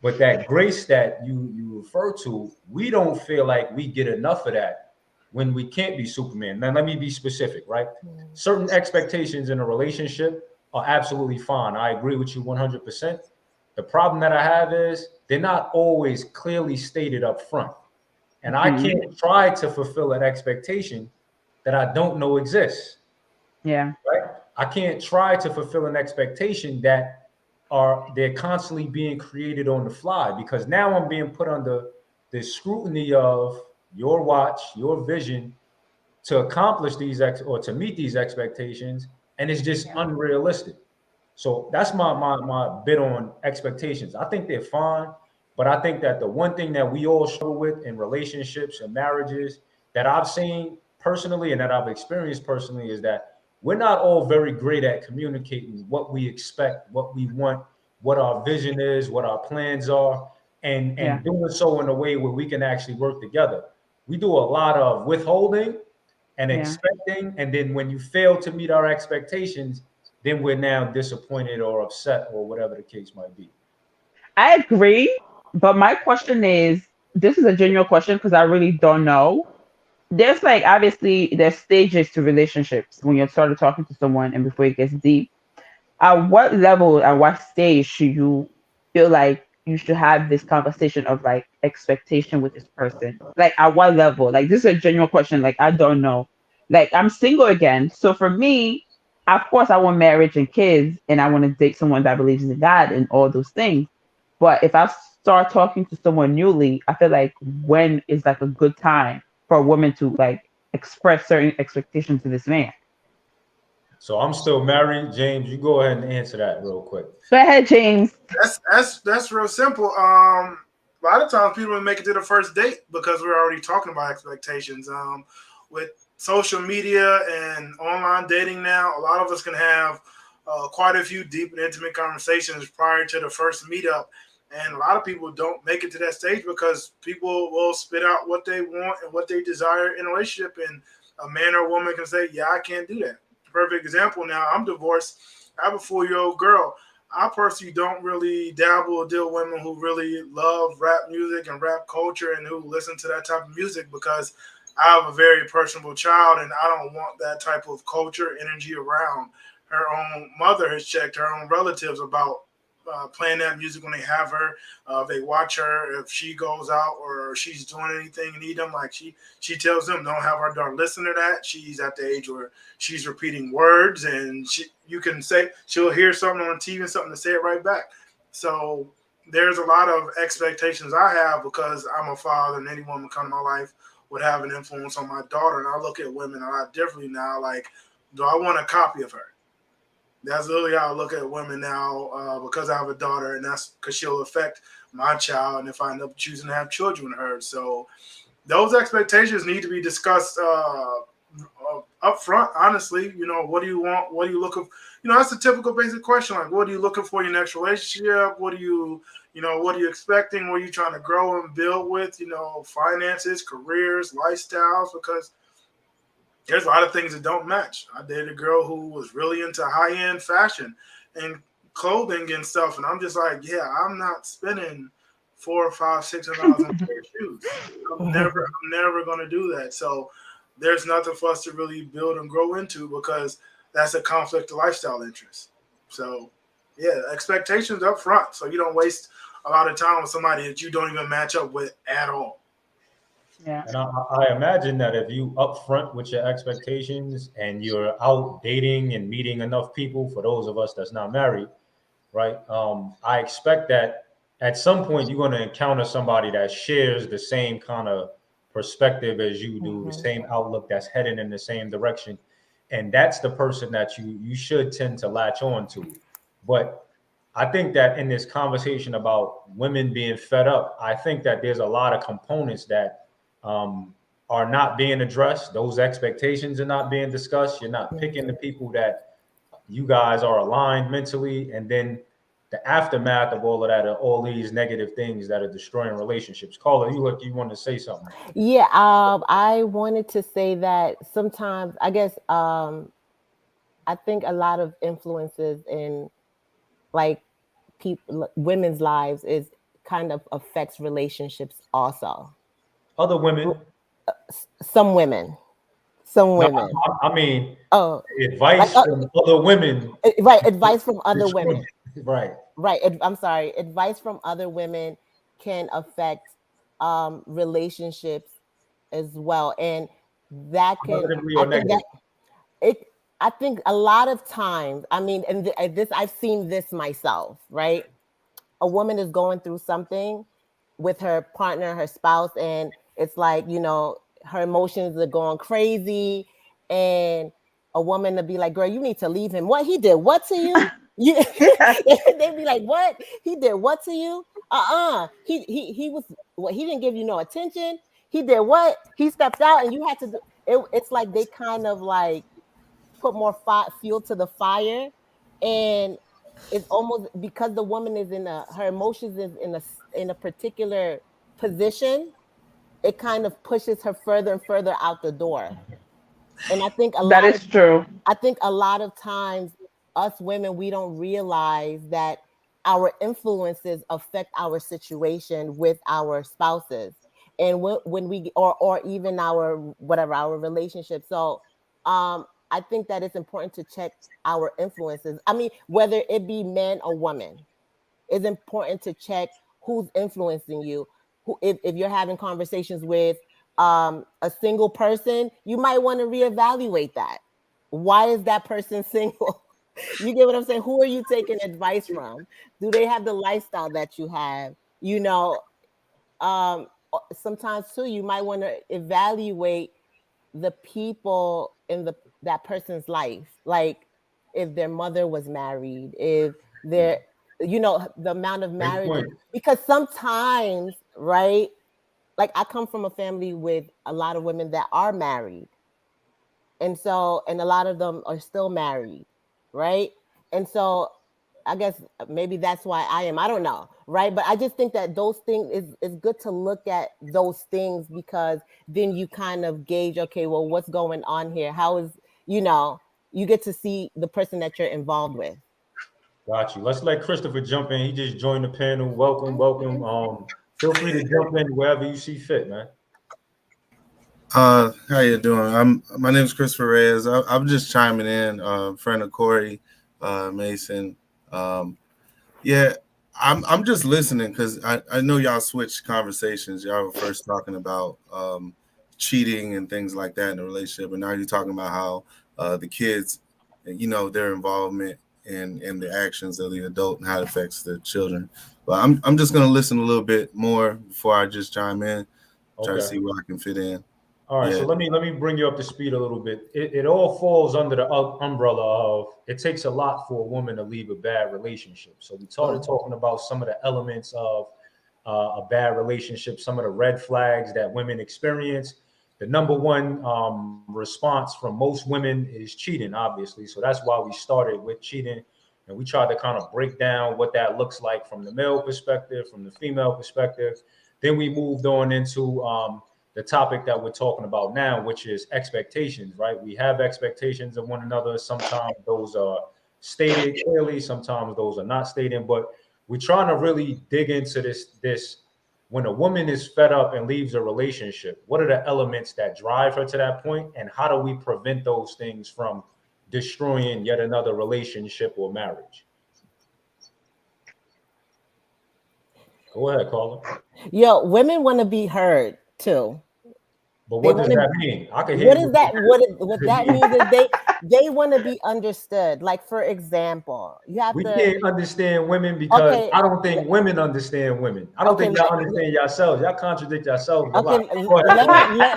But that grace that you refer to, we don't feel like we get enough of that when we can't be Superman. Now, let me be specific, right? Mhm. Certain expectations in a relationship are absolutely fine. I agree with you 100%. The problem that I have is they're not always clearly stated up front. And I Hmm. can't try to fulfill an expectation that I don't know exists, Yeah. right? I can't try to fulfill an expectation that they're constantly being created on the fly because now I'm being put under the scrutiny of your watch, your vision to accomplish or to meet these expectations, and it's just Yeah. unrealistic. So that's my bit on expectations. I think they're fine, but I think that the one thing that we all struggle with in relationships and marriages that I've seen personally and that I've experienced personally is that we're not all very great at communicating what we expect, what we want, what our vision is, what our plans are, Yeah. and doing so in a way where we can actually work together. We do a lot of withholding and Yeah. expecting, and then when you fail to meet our expectations, then we're now disappointed or upset or whatever the case might be. I agree, but my question is, this is a genuine question because I really don't know. There's like obviously there's stages to relationships when you started talking to someone and before it gets deep. At what level, at what stage should you feel like you should have this conversation of like expectation with this person? Like at what level? Like this is a genuine question. Like I don't know. Like I'm single again. So for me, of course I want marriage and kids and I want to date someone that believes in God and all those things. But if I start talking to someone newly, I feel like when is like a good time for a woman to like express certain expectations to this man? So I'm still married. James, you go ahead and answer that real quick. Go ahead, James. That's real simple. A lot of times people make it to the first date because we're already talking about expectations. With social media and online dating now, a lot of us can have quite a few deep and intimate conversations prior to the first meetup. And a lot of people don't make it to that stage because people will spit out what they want and what they desire in a relationship. And a man or woman can say, yeah, I can't do that. Perfect example now, I'm divorced. I have a 4-year-old girl. I personally don't really dabble or deal with women who really love rap music and rap culture and who listen to that type of music because I have a very personable child and I don't want that type of culture energy around. Her own mother has checked her own relatives about playing that music when they have her. They watch her if she goes out or she's doing anything and need them. Like she tells them, don't have our daughter listen to that. She's at the age where she's repeating words and you can say she'll hear something on TV and something to say it right back. So there's a lot of expectations I have because I'm a father and any woman come to my life would have an influence on my daughter. And I look at women a lot differently now. Like, do I want a copy of her? That's literally how I look at women now because I have a daughter, and that's because she'll affect my child, and if I end up choosing to have children with her. So those expectations need to be discussed up front, honestly. What do you want? What are you looking for? That's a typical basic question. Like, what are you looking for in your next relationship? What are you expecting? What are you trying to grow and build with? Finances, careers, lifestyles, because there's a lot of things that don't match. I dated a girl who was really into high-end fashion and clothing and stuff, and I'm just like, yeah, I'm not spending $400, $500, $600 on a pair of shoes. I'm never gonna do that. So there's nothing for us to really build and grow into because that's a conflict of lifestyle interest. So yeah, expectations up front, so you don't waste a lot of time with somebody that you don't even match up with at all. Yeah. And I imagine that if you upfront with your expectations and you're out dating and meeting enough people, for those of us that's not married, right? I expect that at some point you're going to encounter somebody that shares the same kind of perspective as you do, the same outlook, that's heading in the same direction, and that's the person that you should tend to latch on to. But I think that in this conversation about women being fed up, I think that there's a lot of components that um, are not being addressed. Those expectations are not being discussed. You're not picking the people that you guys are aligned mentally, and then the aftermath of all of that are all these negative things that are destroying relationships. Carla, you want to say something? Yeah, I wanted to say that sometimes I guess I think a lot of influences in like people women's lives is kind of affects relationships also. Other women? Some women. Some No, women. I mean Oh, like advice from other women. right, advice from other women. Right. Right. I'm sorry. Advice from other women can affect relationships as well. And that can, Positively I or think that negative? it, I think a lot of times, I mean, and this, I've seen this myself, right? A woman is going through something with her partner, her spouse, and it's like, her emotions are going crazy. And a woman to be like, girl, you need to leave him. What he did, what to you? You they'd be like, what? He did what to you? He was what, he didn't give you no attention. He did what? He stepped out and you had to do it. It's like they kind of like put more fuel to the fire, and it's almost because the woman is her emotions is in a particular position, it kind of pushes her further and further out the door. And That is true. I think a lot of times us women, we don't realize that our influences affect our situation with our spouses, and when we or even our whatever our relationship. So I think that it's important to check our influences. I mean, whether it be men or women, it's important to check who's influencing you. Who, if you're having conversations with a single person, you might want to reevaluate that. Why is that person single? You get what I'm saying? Who are you taking advice from? Do they have the lifestyle that you have? You know, sometimes too, you might want to evaluate the people in that person's life, like if their mother was married, if their, you know, the amount of Great marriages, point. because sometimes, right, like I come from a family with a lot of women that are married, and so, and a lot of them are still married, right? And so I guess maybe that's why I am. I don't know, right? But I just think that those things is good to look at those things, because then you kind of gauge, okay, well, what's going on here? How is, you know, you get to see the person that you're involved with. Got you. Let's let Christopher jump in. He just joined the panel. Welcome, welcome. Feel free to jump in wherever you see fit, man. How you doing? My name is Christopher Reyes. I'm just chiming in, friend of Corey, Mason. Yeah, I'm just listening because I know y'all switched conversations. Y'all were first talking about cheating and things like that in a relationship, and now you're talking about how the kids, you know, their involvement in the actions of the adult and how it affects the children. But I'm just gonna listen a little bit more before I just chime in, try to Okay. see where I can fit in. All right, Yeah. so let me bring you up to speed a little bit. It all falls under the umbrella of it takes a lot for a woman to leave a bad relationship. So we started talking about some of the elements of a bad relationship, some of the red flags that women experience. The number one response from most women is cheating, obviously. So that's why we started with cheating, and we tried to kind of break down what that looks like from the male perspective, from the female perspective. Then we moved on into the topic that we're talking about now, which is expectations, right? We have expectations of one another. Sometimes those are stated clearly, sometimes those are not stated, but we're trying to really dig into this. When a woman is fed up and leaves a relationship, what are the elements that drive her to that point? And how do we prevent those things from destroying yet another relationship or marriage? Go ahead, Carla. Yo, women want to be heard too. But They what does want to. that mean? I can hear What you. is that? What that means is they want to be understood. Like, for example, you have We to. can't understand women because Okay. I don't think women understand women. I don't Okay. think y'all understand yourselves. Y'all contradict yourselves a Okay, lot. Go ahead.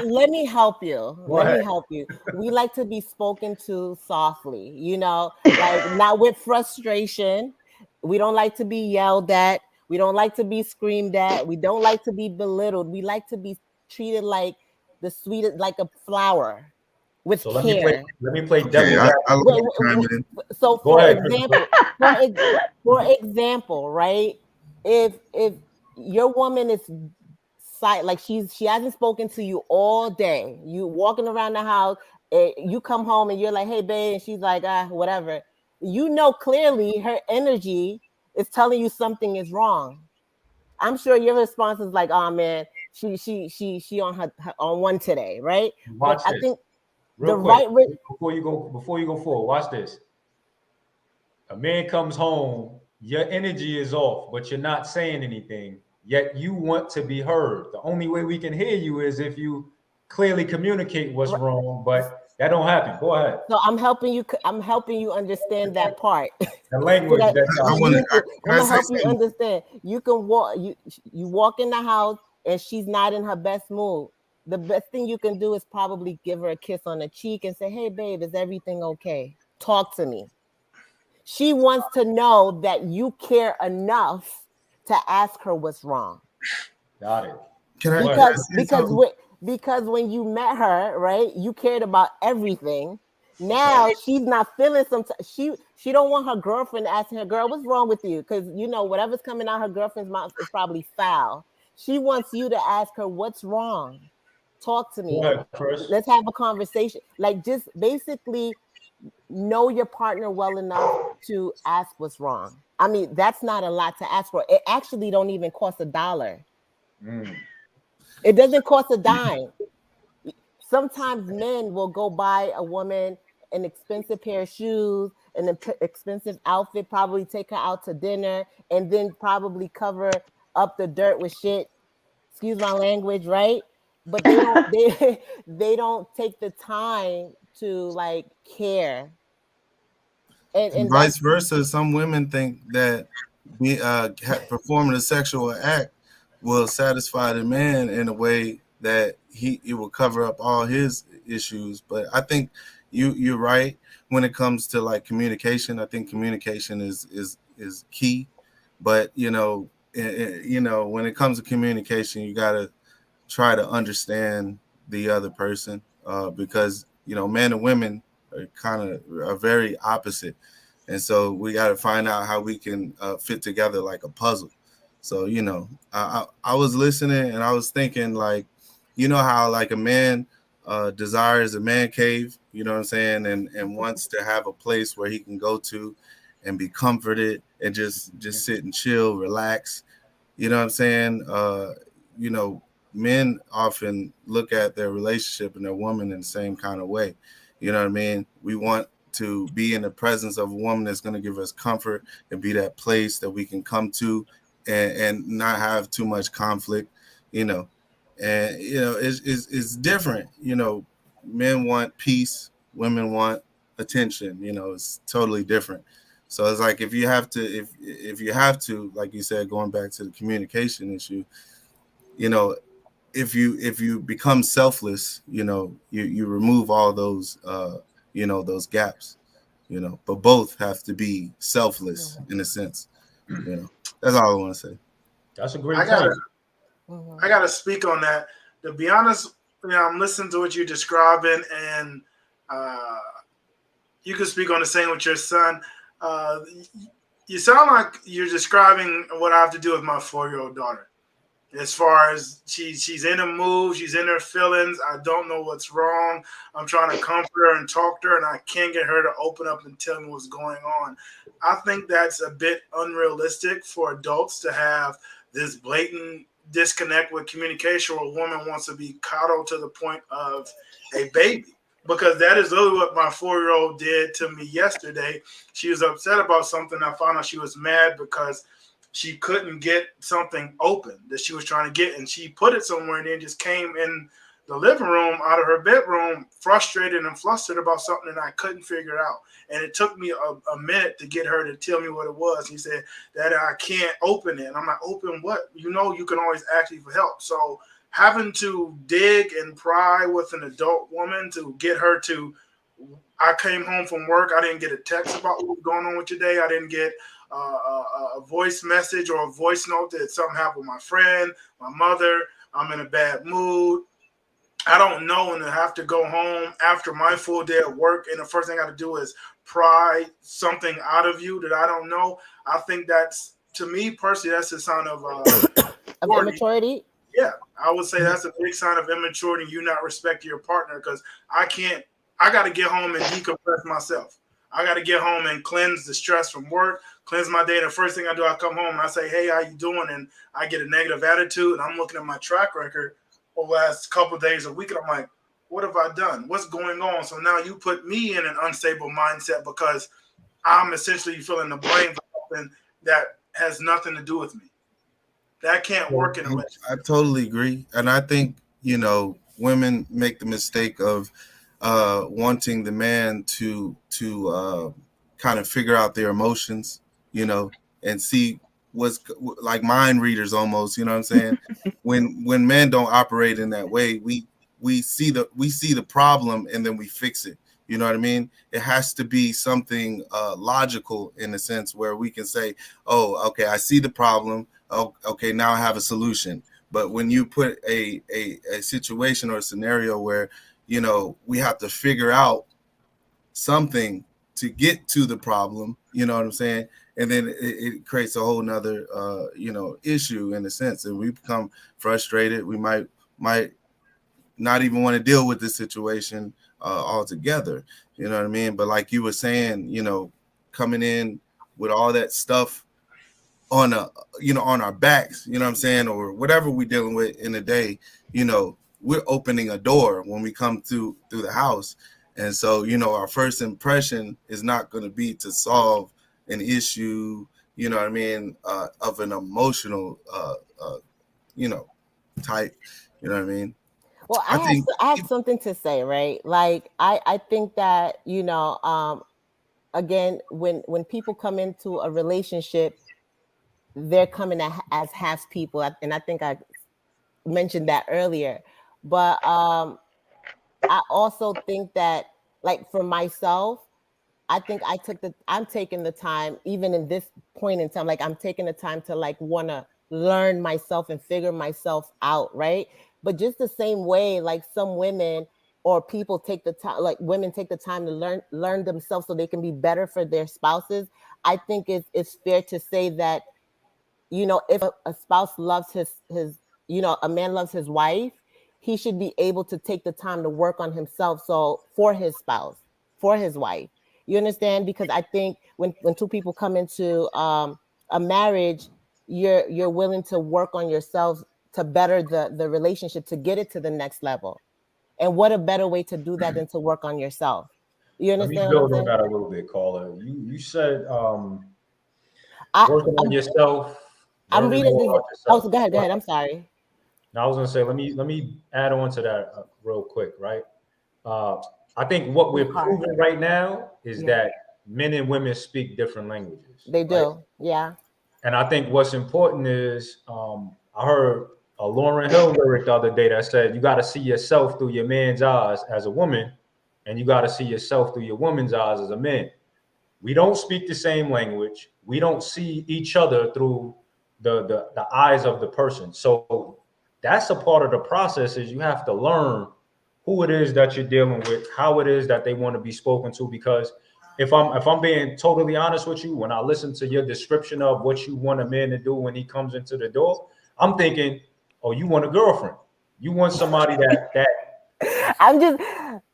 let me help you. Go Let ahead. me help you. We like to be spoken to softly, you know, like not with frustration. We don't like to be yelled at. We don't like to be screamed at. We don't like to be belittled. We like to be treated like the sweetest, like a flower, with So care. let me play Okay, devil's I advocate. like Wait, to chime in. so Go for ahead, Christopher. example, for example, right? If your woman is like she hasn't spoken to you all day, you walking around the house, you come home and you're like, hey babe, and she's like, whatever. You know clearly her energy is telling you something is wrong. I'm sure your response is like, oh man, she on her on one today, right? But Watch I this. think the Real quick. right Before you go forward, watch this. A man comes home, your energy is off, but you're not saying anything, yet you want to be heard. The only way we can hear you is if you clearly communicate what's wrong, but that don't happen. Go ahead. So I'm helping you understand that part. The So language that that I y'all want to. speak. Can I'm I gonna say help you something? understand. You can you walk in the house and she's not in her best mood. The best thing you can do is probably give her a kiss on the cheek and say, "Hey babe, is everything okay? Talk to me." She wants to know that you care enough to ask her what's wrong. Got it. Can Go I ahead. because say because something? when because when you met her, right, you cared about everything. Now she's not feeling some. She don't want her girlfriend asking her, girl, what's wrong with you? Because you know whatever's coming out her girlfriend's mouth is probably foul. She wants you to ask her what's wrong. Talk to Go me. ahead, Chris. Let's have a conversation. Like, just basically know your partner well enough to ask what's wrong. I mean, that's not a lot to ask for. It actually don't even cost $1. It doesn't cost a dime. Sometimes men will go buy a woman an expensive pair of shoes, an expensive outfit, probably take her out to dinner, and then probably cover up the dirt with shit. Excuse my language, right? But they don't they don't take the time to like care. And And vice that's versa. Some women think that performing a sexual act will satisfy the man in a way that it will cover up all his issues. But I think you're right when it comes to like communication. I think communication is key. But when it comes to communication, you gotta try to understand the other person, because men and women are very opposite, and so we got to find out how we can fit together like a puzzle. So I was listening and I was thinking, like, how like a man desires a man cave, you know what I'm saying, and wants to have a place where he can go to and be comforted and just sit and chill, relax. You know what I'm saying? Men often look at their relationship and their woman in the same kind of way. You know what I mean? We want to be in the presence of a woman that's going to give us comfort and be that place that we can come to and not have too much conflict, and it's different. Men want peace, women want attention. It's totally different. So it's like if you have to, like you said, going back to the communication issue, if you become selfless, you remove all those those gaps, but both have to be selfless in a sense. That's all I want to say. That's a great I gotta, point. I gotta speak on that. To be honest, I'm listening to what you're describing, and you can speak on the same with your son. You sound like you're describing what I have to do with my 4-year-old daughter. As far as she's in a mood, she's in her feelings. I don't know what's wrong. I'm trying to comfort her and talk to her, and I can't get her to open up and tell me what's going on. I think that's a bit unrealistic for adults to have this blatant disconnect with communication where a woman wants to be coddled to the point of a baby. Because that is literally what my 4-year-old did to me yesterday. She was upset about something. I found out she was mad because she couldn't get something open that she was trying to get, and she put it somewhere and then just came in the living room out of her bedroom frustrated and flustered about something that I couldn't figure out. And it took me a minute to get her to tell me what it was. He said that I can't open it. And I'm like, open what? You can always ask me for help. So having to dig and pry with an adult woman to get her to, I came home from work, I didn't get a text about what was going on with your day. I didn't get a voice message or a voice note that something happened with my friend, my mother, I'm in a bad mood. I don't know, and I have to go home after my full day of work, and the first thing I got to do is pry something out of you that I don't know. I think that's, to me personally, that's a sign of immaturity. Yeah, I would say that's a big sign of immaturity, you not respecting your partner, because I got to get home and decompress myself. I got to get home and cleanse the stress from work, cleanse my day. The first thing I do, I come home and I say, hey, how you doing? And I get a negative attitude, and I'm looking at my track record over the last couple of days, a week, and I'm like, what have I done? What's going on? So now you put me in an unstable mindset because I'm essentially feeling the blame for something that has nothing to do with me. That can't work in a relationship. I totally agree. And I think, women make the mistake of wanting the man to kind of figure out their emotions, and see what's like mind readers almost, you know what I'm saying? when men don't operate in that way, we see the problem and then we fix it. You know what I mean? It has to be something logical in a sense where we can say, oh, okay, I see the problem. Oh, okay, now I have a solution. But when you put a situation or a scenario where, we have to figure out something to get to the problem, you know what I'm saying? And then it creates a whole nother, issue in a sense. And we become frustrated. We might not even want to deal with this situation altogether. You know what I mean? But like you were saying, coming in with all that stuff on a, on our backs, you know what I'm saying, or whatever we're dealing with in the day, we're opening a door when we come through the house. And so, our first impression is not going to be to solve an issue, you know what I mean, of an emotional, type, you know what I mean? Well, I think, I have something to say, right? Like I think that, again, when people come into a relationship, they're coming as half people, and I think I mentioned that earlier. But I also think that, like, for myself, I think I'm taking the time, even in this point in time, like I'm taking the time to like want to learn myself and figure myself out, right? But just the same way, like some women or people take the time, like women take the time to learn themselves so they can be better for their spouses. I think it's fair to say that, if a spouse loves his, a man loves his wife, he should be able to take the time to work on himself. So for his spouse, for his wife, you understand? Because I think when two people come into a marriage, you're willing to work on yourselves to better the relationship, to get it to the next level. And what a better way to do that than to work on yourself? You Let me understand what I'm build on saying? that a little bit, caller. You said I, working on yourself, I'm learning reading more this. about Oh, yourself. so go ahead. I'm sorry. Now I was gonna say, let me add on to that real quick, right? Uh, I think what The we're car. proving right now is Yeah, that men and women speak different languages, they right? do. Yeah. And I think what's important is I heard a Lauren Hill lyric the other day that said you got to see yourself through your man's eyes as a woman, and you got to see yourself through your woman's eyes as a man. We don't speak the same language. We don't see each other through the eyes of the person. So that's a part of the process is you have to learn who it is that you're dealing with, how it is that they want to be spoken to. Because if I'm being totally honest with you, when I listen to your description of what you want a man to do when he comes into the door, I'm thinking, oh, you want a girlfriend. You want somebody I'm just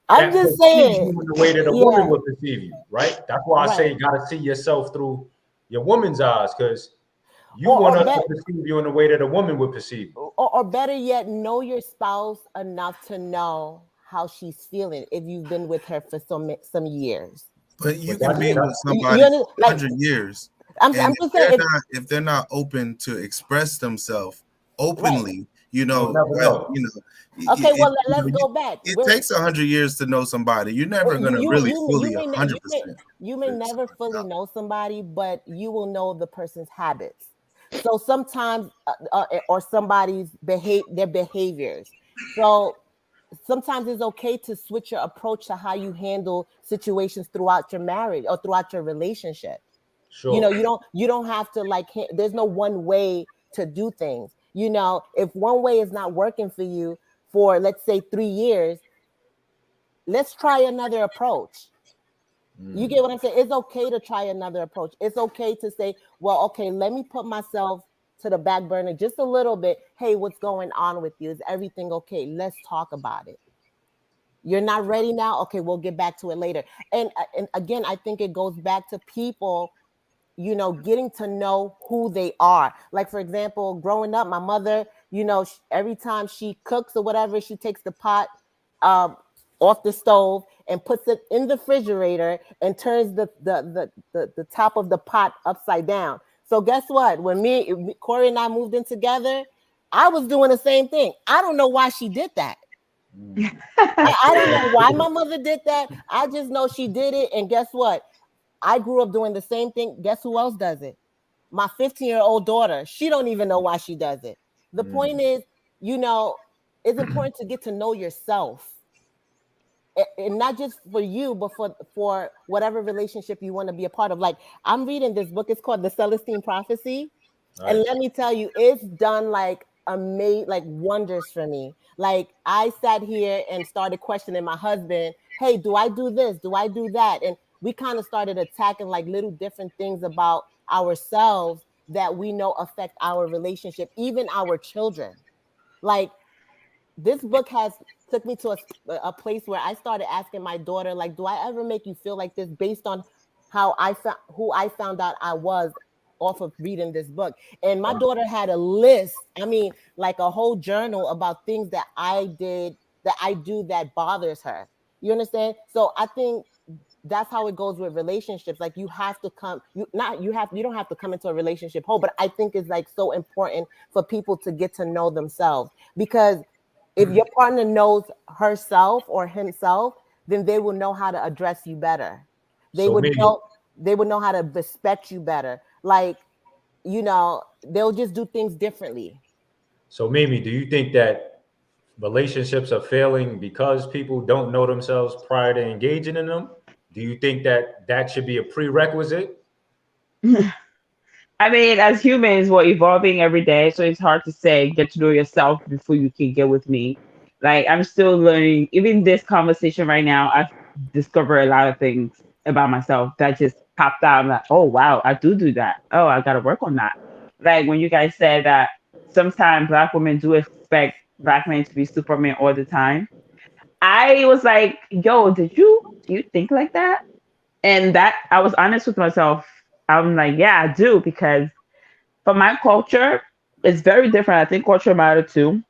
I'm that just perceives you saying. in the way that a woman Yeah, would perceive you, right? That's why I say right. you got to see yourself through your woman's eyes, because you Or want or us to better perceive you in the way that a woman would perceive you. or better yet, know your spouse enough to know how she's feeling if you've been with her for some years. but you But can be with You somebody for like 100 years, I'm and just saying if if they're not open to express themselves right. openly, you'll never well, know. Okay, well let's go back. it takes 100 years to know somebody. You're never gonna You really fully may 100%. you may never fully know somebody, but you will know the person's habits. So sometimes, or somebody's their behaviors. So sometimes it's okay to switch your approach to how you handle situations throughout your marriage or throughout your relationship. Sure. You don't have to like. There's no one way to do things. If one way is not working for you for, let's say, 3 years, let's try another approach. You Mm. get what I'm saying? It's okay to try another approach. It's okay to say, well, okay, let me put myself to the back burner just a little bit. Hey, what's going on with you? Is everything okay? Let's talk about it. You're not ready now? Okay, we'll get back to it later. And again, I think it goes back to people, getting to know who they are. Like, for example, growing up, my mother, every time she cooks or whatever, she takes the pot um, off the stove and puts it in the refrigerator and turns the top of the pot upside down. So guess what? When Corey and I moved in together, I was doing the same thing. I don't know why she did that. Mm. I don't know why my mother did that. I just know she did it. And guess what? I grew up doing the same thing. Guess who else does it? My 15-year-old daughter. She don't even know why she does it. The point Mm. is, you know, it's important to get to know yourself. And not just for you, but for whatever relationship you want to be a part of. Like, I'm reading this book. It's called The Celestine Prophecy. And Nice. let me tell you, it's done like like wonders for me. Like, I sat here and started questioning my husband, hey, do I do this? Do I do that? And we kind of started attacking like little different things about ourselves that we know affect our relationship, even our children. Like, this book has took me to a place where I started asking my daughter, like, do I ever make you feel like this based on how I found who I found out I was off of reading this book. And my daughter had a list, I mean, like a whole journal about things that I do that bothers her. You understand? So I think that's how it goes with relationships. Like you have to come, you don't have to come into a relationship whole, but I think it's like so important for people to get to know themselves, because if your partner knows herself or himself, then they will know how to address you better. They So would maybe, know how to respect you better. Like, they'll just do things differently. so maybe, do you think that relationships are failing because people don't know themselves prior to engaging in them? Do you think that that should be a prerequisite? I mean, as humans, we're evolving every day, so it's hard to say get to know yourself before you can get with me. Like I'm still learning. Even this conversation right now, I've discovered a lot of things about myself that just popped out. I'm like, oh wow, I do that. Oh, I gotta work on that. Like when you guys said that sometimes Black women do expect Black men to be Superman all the time. I was like, yo, do you think like that? And that I was honest with myself. I'm like, yeah, I do, because for my culture, it's very different. I think culture matter too.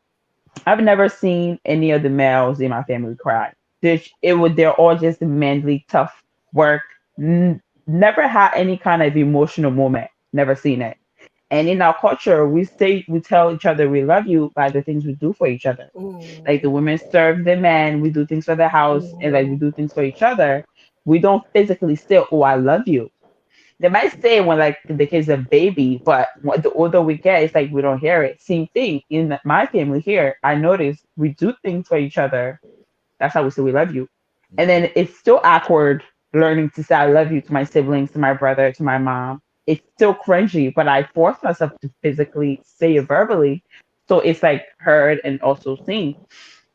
I've never seen any of the males in my family cry. They're all just manly, tough work. Never had any kind of emotional moment. Never seen it. And in our culture, we tell each other we love you by the things we do for each other. Like the women serve the men, we do things for the house, and like we do things for each other. We don't physically say, "Oh, I love you." They might say when like the kid's a baby, but the older we get, it's like we don't hear it. Same thing in my family here. I notice we do things for each other. That's how we say we love you. And then it's still awkward learning to say I love you to my siblings, to my brother, to my mom. It's still cringy, but I force myself to physically say it verbally. So it's like heard and also seen.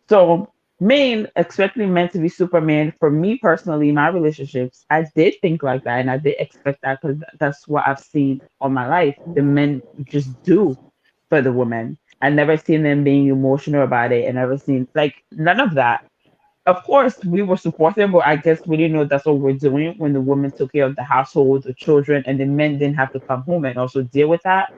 So men expecting men to be Superman, for me personally, my relationships, I did think like that and I did expect that because that's what I've seen all my life. The men just do for the women. I never seen them being emotional about it and never seen like none of that. Of course, we were supportive, but I guess we didn't know that's what we're doing when the women took care of the household, the children, and the men didn't have to come home and also deal with that.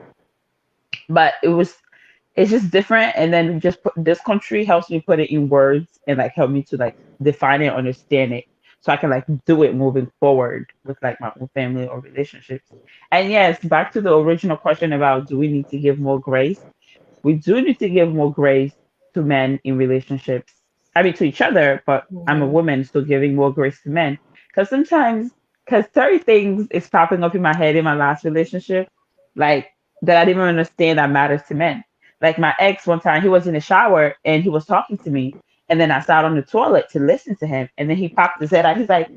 But it's just different, and then just this country helps me put it in words and like help me to like define it, understand it, so I can like do it moving forward with like my own family or relationships. And yes, back to the original question about do we need to give more grace, we do need to give more grace to men in relationships. I mean, to each other, but I'm a woman, so giving more grace to men. Because sometimes, because 30 things is popping up in my head in my last relationship, like that I didn't even understand that matters to men. Like my ex, one time, he was in the shower and he was talking to me. And then I sat on the toilet to listen to him. And then he popped his head out. He's like,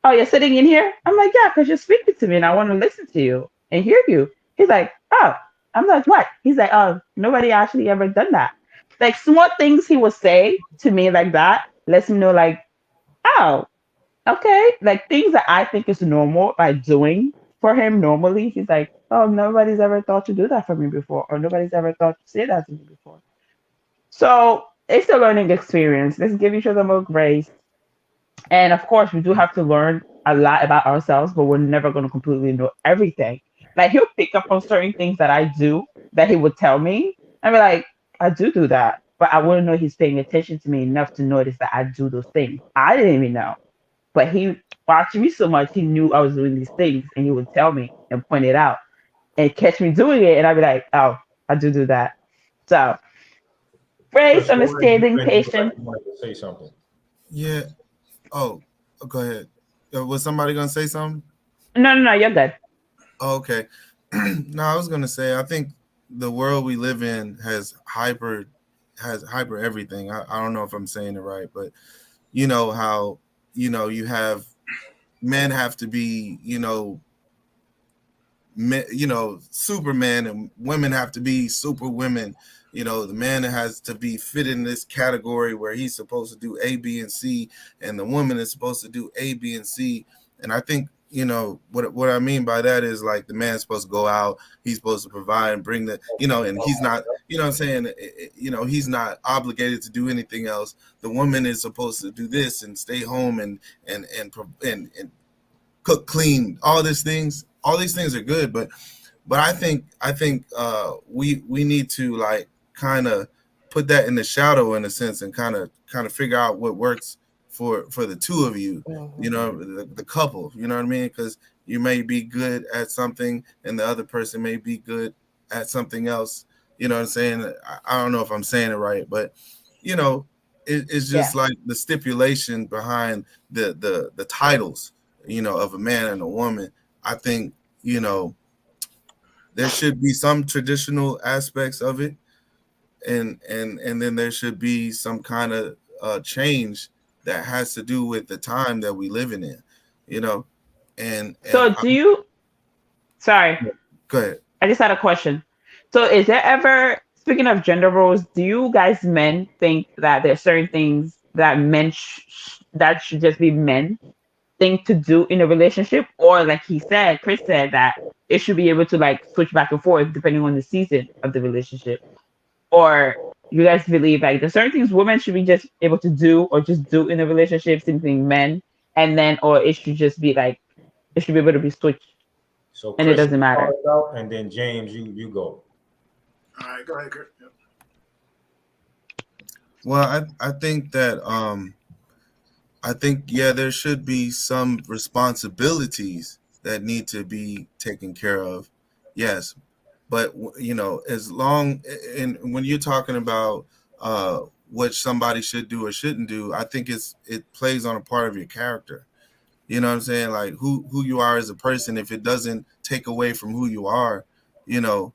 oh, you're sitting in here? I'm like, yeah, because you're speaking to me and I want to listen to you and hear you. He's like, oh, I'm like, what? He's like, oh, nobody actually ever done that. Like small things he would say to me like that lets me know, like, oh, okay. Like things that I think is normal, like doing for him normally. He's like, oh, nobody's ever thought to do that for me before, or nobody's ever thought to say that to me before. So it's a learning experience. Let's give each other more grace. And of course, we do have to learn a lot about ourselves, but we're never going to completely know everything. Like he'll pick up on certain things that I do that he would tell me. I'd be like, I do that. But I wouldn't know he's paying attention to me enough to notice that I do those things. I didn't even know. But he watched me so much, he knew I was doing these things and he would tell me and point it out and catch me doing it. And I'd be like, oh, I do that. So, grace, Chris, go ahead. understanding, You look like patience. you wanted to say something. Yeah. Oh, go ahead. Was somebody gonna say something? No, you're good. Oh, okay. No, I was gonna say I think the world we live in has hyper everything. I don't know if I'm saying it right, but you know how you have men have to be Superman, and women have to be super women. The man has to be fit in this category where he's supposed to do A, B, and C, and the woman is supposed to do A, B, and C. And I think what I mean by that is like the man's supposed to go out, he's supposed to provide and bring and he's not, what I'm saying, he's not obligated to do anything else. The woman is supposed to do this and stay home and cook, clean, all these things are good, but But I think we need to like kind of put that in the shadow in a sense and kind of figure out what works for the two of you, you know, the couple, you know what I mean? Because you may be good at something and the other person may be good at something else. You know what I'm saying? I don't know if I'm saying it right, but you know, it's just like the stipulation behind the titles, you know, of a man and a woman. I think, you know, there should be some traditional aspects of it, and then there should be some kind of change that has to do with the time that we living in, you know. And So do you? Sorry, go ahead. I just had a question. So is there ever, speaking of gender roles, do you guys men think that there's certain things that that should just be men thing to do in a relationship, or like Chris said that it should be able to like switch back and forth depending on the season of the relationship, or you guys believe like there's certain things women should be just able to do or just do in a relationship, same thing men, and then or it should just be like it should be able to be switched So and it Chris, doesn't matter. out, and then James, you go. All right, go ahead, Kurt. Yep. Well, I think that I think there should be some responsibilities that need to be taken care of. Yes, but you know, as long and when you're talking about what somebody should do or shouldn't do, I think it plays on a part of your character. You know what I'm saying? Like who you are as a person. If it doesn't take away from who you are, you know,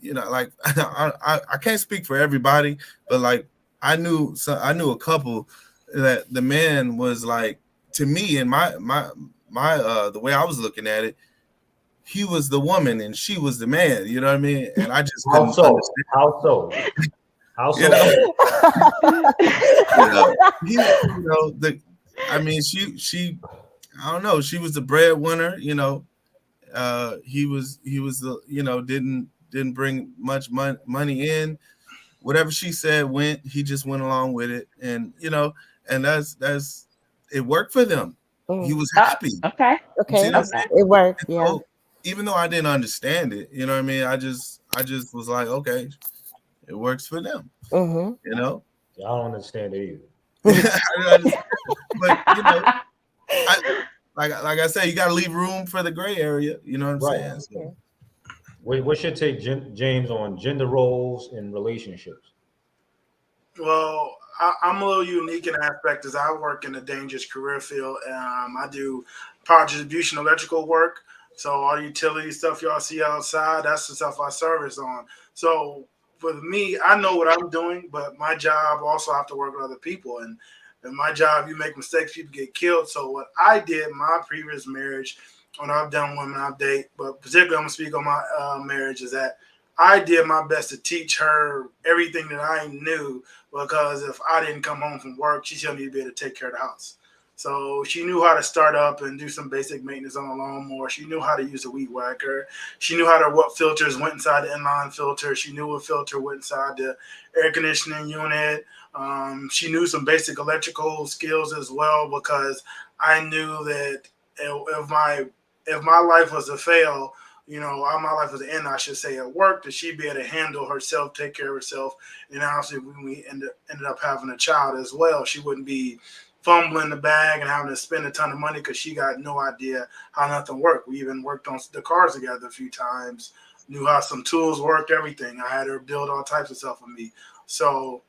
like I can't speak for everybody, but like I knew a couple that the man was like, to me and my the way I was looking at it, he was the woman and she was the man, you know what I mean? And I just How couldn't so? understand. How so? How so? You know, I mean, she I don't know, she was the breadwinner, you know. He was the, you know, didn't bring much money in. Whatever she said went, he just went along with it, and you know, and that's it worked for them. He was happy. Okay. You see what I'm Okay. saying? It worked. And so, even though I didn't understand it, you know what I mean, I just was like, okay, it works for them, you know. I don't understand it either. But you know, like I said, you got to leave room for the gray area. You know what I'm saying? So, What's your take, James, on gender roles in relationships? Well, I'm a little unique in aspect as I work in a dangerous career field. I do power distribution electrical work. So all the utility stuff y'all see outside, that's the stuff I service on. So for me, I know what I'm doing, but my job also have to work with other people. And in my job, you make mistakes, people get killed. So what I did in my previous marriage, when I've done women I've dated, but particularly I'm gonna speak on my marriage, is that I did my best to teach her everything that I knew, because if I didn't come home from work, she still needed to be able to take care of the house. So she knew how to start up and do some basic maintenance on a lawnmower. She knew how to use a weed whacker. She knew what filters went inside the inline filter. She knew what filter went inside the air conditioning unit. She knew some basic electrical skills as well, because I knew that if my life was to fail, you know, my life was to end, I should say, at work, that she'd be able to handle herself, take care of herself. And obviously, when we ended up having a child as well, she wouldn't be fumbling the bag and having to spend a ton of money, because she got no idea how nothing worked. We even worked on the cars together a few times, knew how some tools worked, everything. I had her build all types of stuff for me. So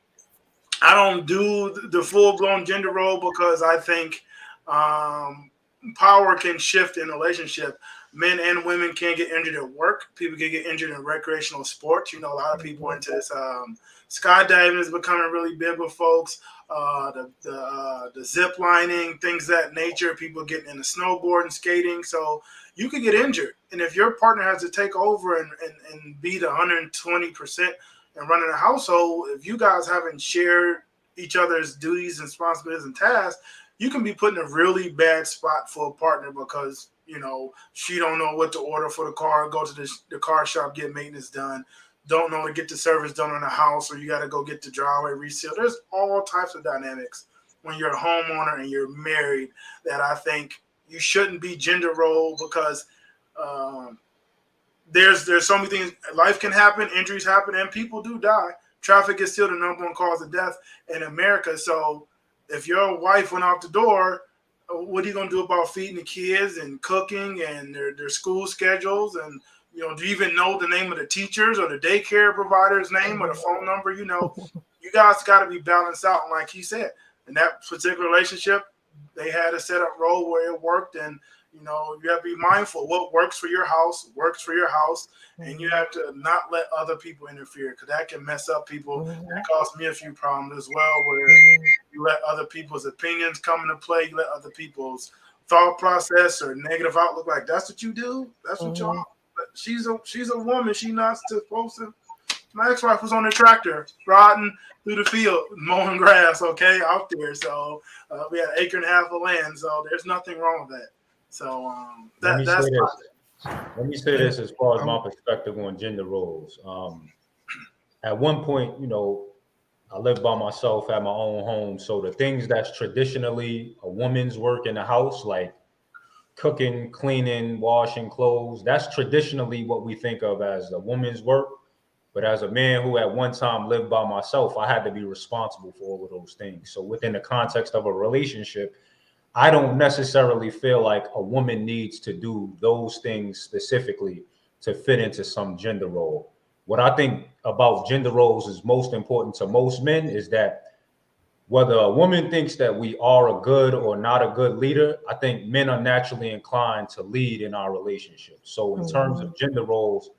I don't do the full-blown gender role, because I think power can shift in a relationship. Men and women can get injured at work. People can get injured in recreational sports. You know, a lot of people into this. Skydiving is becoming really big with folks. The zip lining, things of that nature. People getting into snowboard and skating. So you could get injured. And if your partner has to take over and be the 120% and running a household, if you guys haven't shared each other's duties and responsibilities and tasks, you can be put in a really bad spot for a partner, because, you know, she don't know what to order for the car, go to the car shop, get maintenance done, don't know to get the service done on the house, or you got to go get the driveway resealed. There's all types of dynamics when you're a homeowner and you're married that I think you shouldn't be gender role, because there's so many things. Life can happen, injuries happen, and people do die. Traffic is still the number one cause of death in America. So if your wife went out the door, what are you gonna do about feeding the kids and cooking and their school schedules? And do you even know the name of the teachers or the daycare provider's name or the phone number? You guys got to be balanced out. And like he said, in that particular relationship, they had a set up role where it worked, and you have to be mindful. What works for your house works for your house, and you have to not let other people interfere, because that can mess up people. That caused me a few problems as well, where you let other people's opinions come into play. You let other people's thought process or negative outlook, like that's what you do. That's what y'all. She's a woman. She's not supposed to. My ex-wife was on the tractor riding through the field, mowing grass, out there. So we had an acre and a half of land. So there's nothing wrong with that. So Let me say this as far as my perspective on gender roles. At one point, I lived by myself, had my own home. So the things that's traditionally a woman's work in the house, like cooking, cleaning, washing clothes, that's traditionally what we think of as a woman's work. But as a man who at one time lived by myself, I had to be responsible for all of those things. So within the context of a relationship, I don't necessarily feel like a woman needs to do those things specifically to fit into some gender role. What I think about gender roles is most important to most men is that whether a woman thinks that we are a good or not a good leader, I think men are naturally inclined to lead in our relationships. So in terms of gender roles,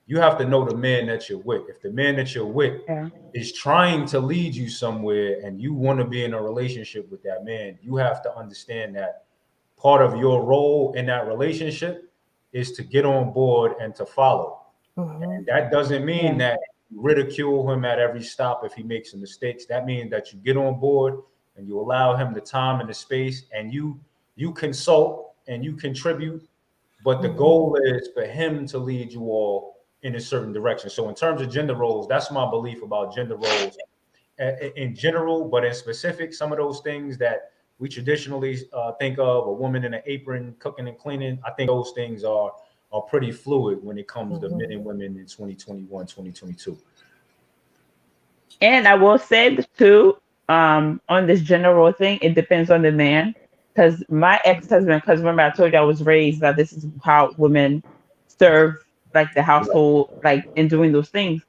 you have to know the man that you're with. If the man that you're with is trying to lead you somewhere and you want to be in a relationship with that man, you have to understand that part of your role in that relationship is to get on board and to follow. And that doesn't mean that you ridicule him at every stop if he makes some mistakes. That means that you get on board and you allow him the time and the space, and you consult and you contribute. But the goal is for him to lead you all in a certain direction. So in terms of gender roles, that's my belief about gender roles in general, but in specific, some of those things that we traditionally think of, a woman in an apron, cooking and cleaning, I think those things are pretty fluid when it comes to men and women in 2021, 2022. And I will say too, on this general thing, it depends on the man. Because my ex-husband, because remember I told you I was raised that this is how women serve like the household, like in doing those things.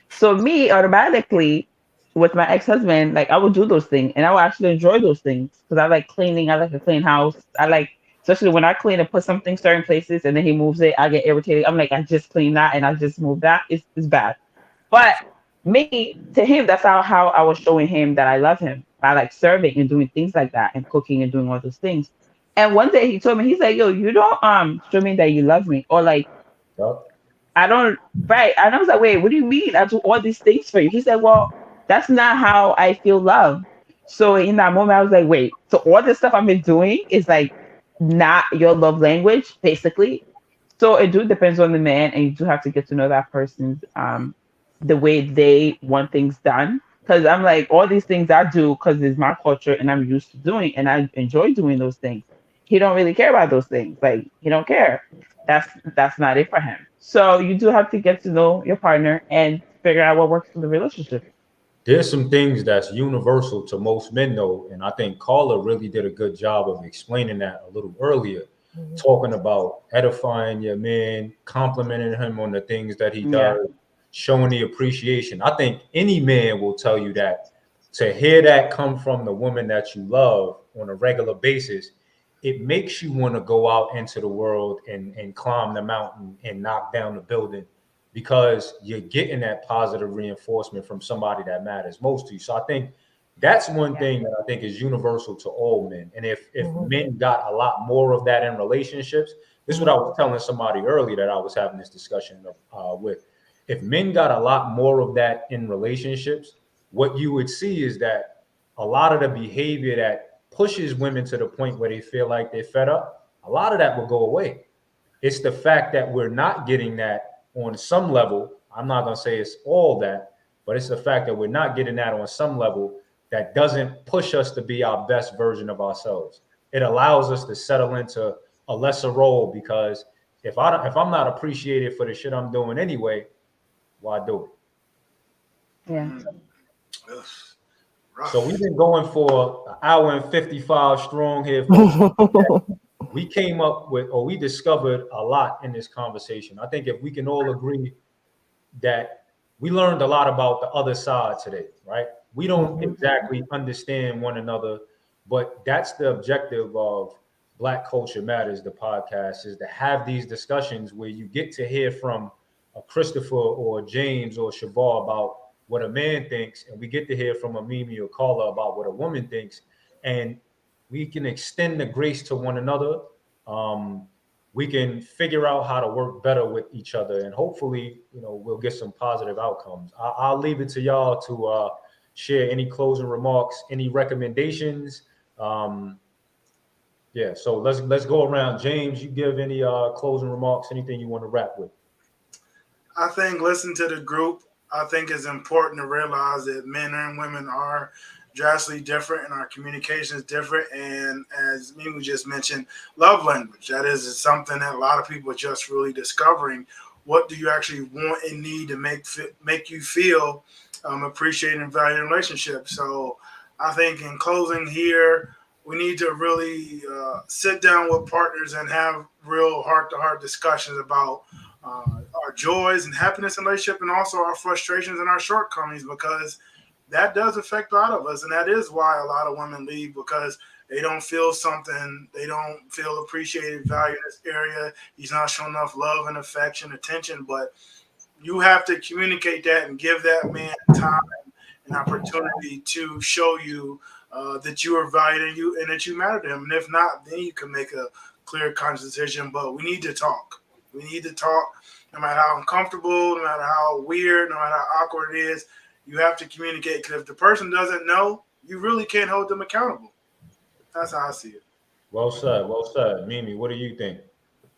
So me automatically with my ex-husband, like I would do those things and I would actually enjoy those things because I like cleaning, I like a clean house. I like, especially when I clean and put something certain places and then he moves it, I get irritated. I'm like, I just cleaned that and I just moved that. It's bad. But me to him, that's how I was showing him that I love him by like serving and doing things like that and cooking and doing all those things. And one day he told me, he's like, yo, you don't show me that you love me, or like I don't, right. And I was like, wait, what do you mean? I do all these things for you. He said, well, that's not how I feel love. So in that moment, I was like, wait, so all this stuff I've been doing is like not your love language, basically. So it do depends on the man, and you do have to get to know that person's the way they want things done. Because I'm like, all these things I do because it's my culture and I'm used to doing, and I enjoy doing those things. He don't really care about those things. Like he don't care. That's not it for him. So you do have to get to know your partner and figure out what works for the relationship. There's some things that's universal to most men, though, and I think Carla really did a good job of explaining that a little earlier, talking about edifying your man, complimenting him on the things that he does, showing the appreciation. I think any man will tell you that to hear that come from the woman that you love on a regular basis, it makes you want to go out into the world and climb the mountain and knock down the building, because you're getting that positive reinforcement from somebody that matters most to you. So I think that's one thing that I think is universal to all men. And if men got a lot more of that in relationships, this is what I was telling somebody earlier that I was having this discussion with. If men got a lot more of that in relationships, what you would see is that a lot of the behavior that pushes women to the point where they feel like they're fed up, a lot of that will go away. It's the fact that we're not getting that on some level. I'm not going to say it's all that, but it's the fact that we're not getting that on some level that doesn't push us to be our best version of ourselves. It allows us to settle into a lesser role because if I'm not appreciated for the shit I'm doing anyway, why do it? Yeah. Ugh, So rough. we've been going for an hour and 55 strong here, folks. We came up with, or we discovered a lot in this conversation. I think if we can all agree that we learned a lot about the other side today, right? We don't exactly understand one another, but that's the objective of Black Culture Matters, the podcast, is to have these discussions where you get to hear from a Christopher or a James or Shavar about what a man thinks, and we get to hear from a Mimi or Carla about what a woman thinks, and we can extend the grace to one another. Um, we can figure out how to work better with each other, and hopefully, we'll get some positive outcomes. I'll leave it to y'all to share any closing remarks, any recommendations. Yeah, so let's go around. James, you give any closing remarks, anything you want to wrap with? I think listen to the group. I think it's important to realize that men and women are drastically different and our communication is different. And as Mimi just mentioned, love language. That is something that a lot of people are just really discovering. What do you actually want and need to make you feel appreciated and valued in relationships? So I think in closing here, we need to really sit down with partners and have real heart-to-heart discussions about our joys and happiness in relationship, and also our frustrations and our shortcomings, because that does affect a lot of us, and that is why a lot of women leave, because they don't feel something, they don't feel appreciated, valued in this area. He's not showing enough love and affection, attention, but you have to communicate that and give that man time and opportunity to show you that you are valued and that you matter to him. And if not, then you can make a clear, conscious decision. But we need to talk. We need to talk, no matter how uncomfortable, no matter how weird, no matter how awkward it is. You have to communicate, because if the person doesn't know, you really can't hold them accountable. That's how I see it. Well said. Well said. Mimi, what do you think?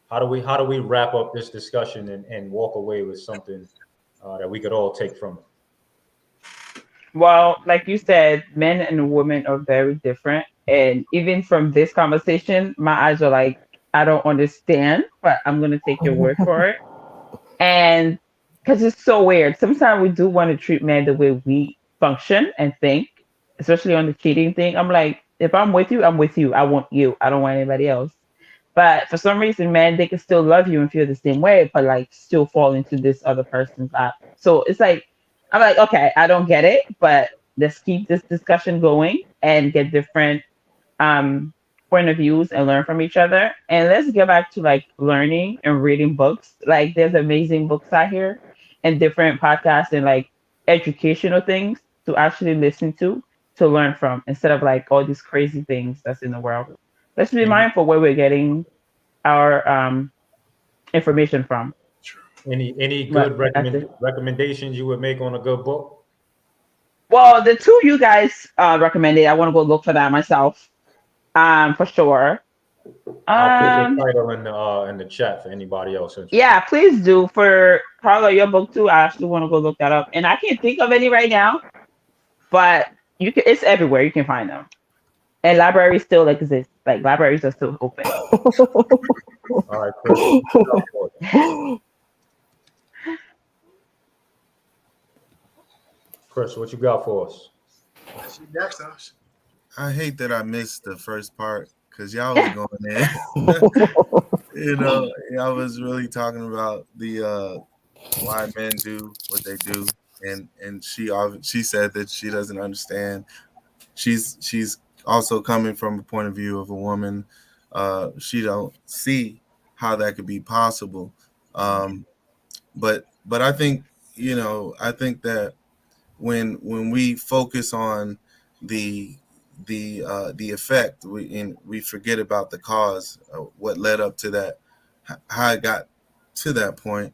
How do we wrap up this discussion and walk away with something that we could all take from it? Well, like you said, men and women are very different. And even from this conversation, my eyes are like, I don't understand, but I'm going to take your word for it. And because it's so weird, sometimes we do want to treat men the way we function and think, especially on the cheating thing. I'm like, if I'm with you, I'm with you. I want you. I don't want anybody else. But for some reason, man, they can still love you and feel the same way, but like still fall into this other person's lap. So it's like, I'm like, okay, I don't get it, but let's keep this discussion going and get different um point of views and learn from each other. And let's get back to like learning and reading books. Like there's amazing books out here and different podcasts and like educational things to actually listen to learn from, instead of like all these crazy things that's in the world. Let's be Any mindful where we're getting our information from. True. any But good that's it. recommendations you would make on a good book? Well, the two you guys recommended, I want to go look for that myself. For sure. I'll put the Um, title in the chat for anybody else interested. yeah, please do. For Carla, your book too. I actually want to go look that up, and I can't think of any right now, but you can. It's everywhere. You can find them, and libraries still exist. Like libraries are still open. All right, Chris. What you got for us? Chris, what you got for us? She next us. I hate that I missed the first part because y'all was going in. Y'all was really talking about the why men do what they do, and she said that she doesn't understand. She's also coming from a point of view of a woman. She don't see how that could be possible. But I think I think that when we focus on the effect, we forget about the cause, what led up to that, how it got to that point.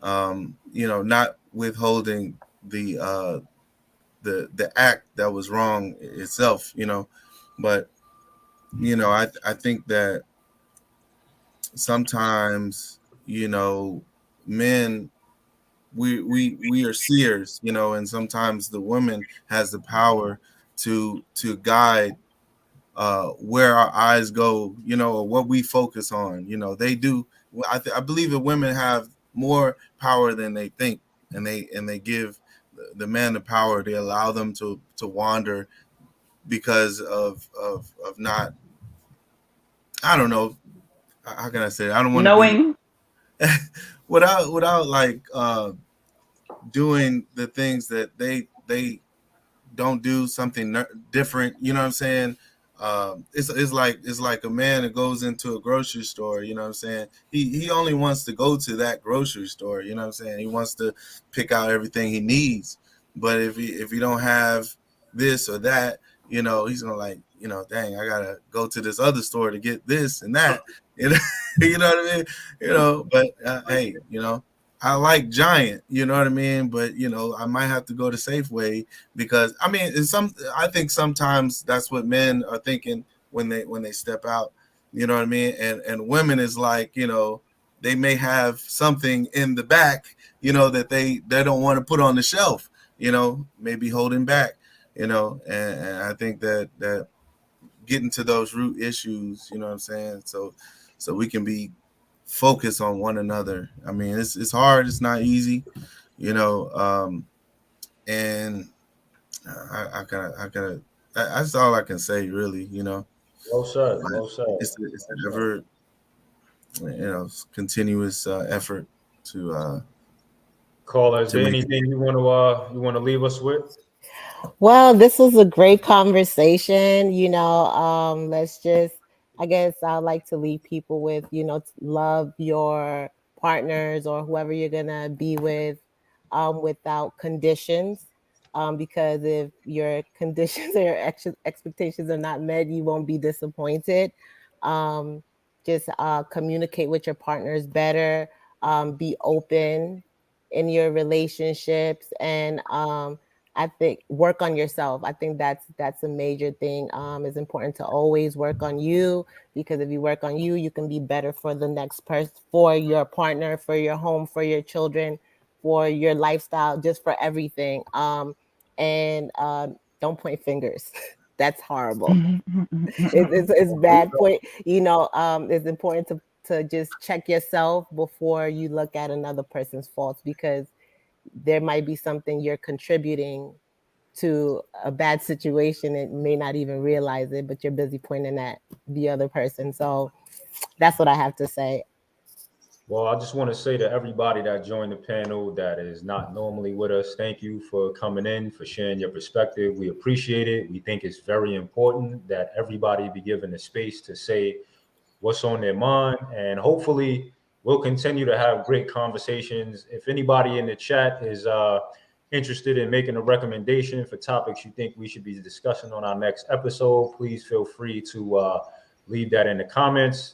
Not withholding the act that was wrong itself. But I think that sometimes men, we are seers, and sometimes the woman has the power to guide where our eyes go, or what we focus on. They do I believe that women have more power than they think, and they give the men the power. They allow them to wander because of not, I don't know, how can I say it? I don't want to be Knowing. without like doing the things that they don't do, something different. You know what I'm saying? It's like a man that goes into a grocery store. You know what I'm saying? He only wants to go to that grocery store. You know what I'm saying? He wants to pick out everything he needs. But if he don't have this or that, you know, he's gonna like, you know, dang, I gotta go to this other store to get this and that. You know, you know what I mean? You know, but hey, you know, I like Giant, you know what I mean? But you know, I might have to go to Safeway because I mean, I think sometimes that's what men are thinking when they step out, you know what I mean? And women is like, you know, they may have something in the back, you know, that they don't want to put on the shelf, you know, maybe holding back, you know, and I think that getting to those root issues, you know what I'm saying? So we can be focused on one another. I mean, it's hard, it's not easy, you know, and I gotta that's all I can say really, you know. Well said. Well said. It's never, you know, continuous effort to Caller, is there make it. anything you want to leave us with? Well, this was a great conversation. You know, let's just, I guess I'd like to leave people with, you know, love your partners or whoever you're going to be with without conditions. Because if your conditions or your expectations are not met, you won't be disappointed. Um, just communicate with your partners better, be open in your relationships, and I think work on yourself. I think that's a major thing. It's important to always work on you, because if you work on you, you can be better for the next person, for your partner, for your home, for your children, for your lifestyle, just for everything. And don't point fingers. That's horrible. It's bad point. You know, it's important to just check yourself before you look at another person's faults, because there might be something you're contributing to a bad situation and may not even realize it, but you're busy pointing at the other person. So that's what I have to say. Well, I just want to say to everybody that joined the panel that is not normally with us, thank you for coming in, for sharing your perspective. We appreciate it. We think it's very important that everybody be given the space to say what's on their mind. And hopefully we'll continue to have great conversations. If anybody in the chat is interested in making a recommendation for topics you think we should be discussing on our next episode, please feel free to leave that in the comments.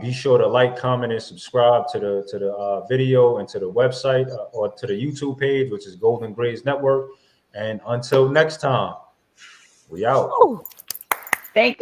Be sure to like, comment, and subscribe to the video and to the website or to the YouTube page, which is Golden Grades Network. And until next time, we out. Ooh. Thank you.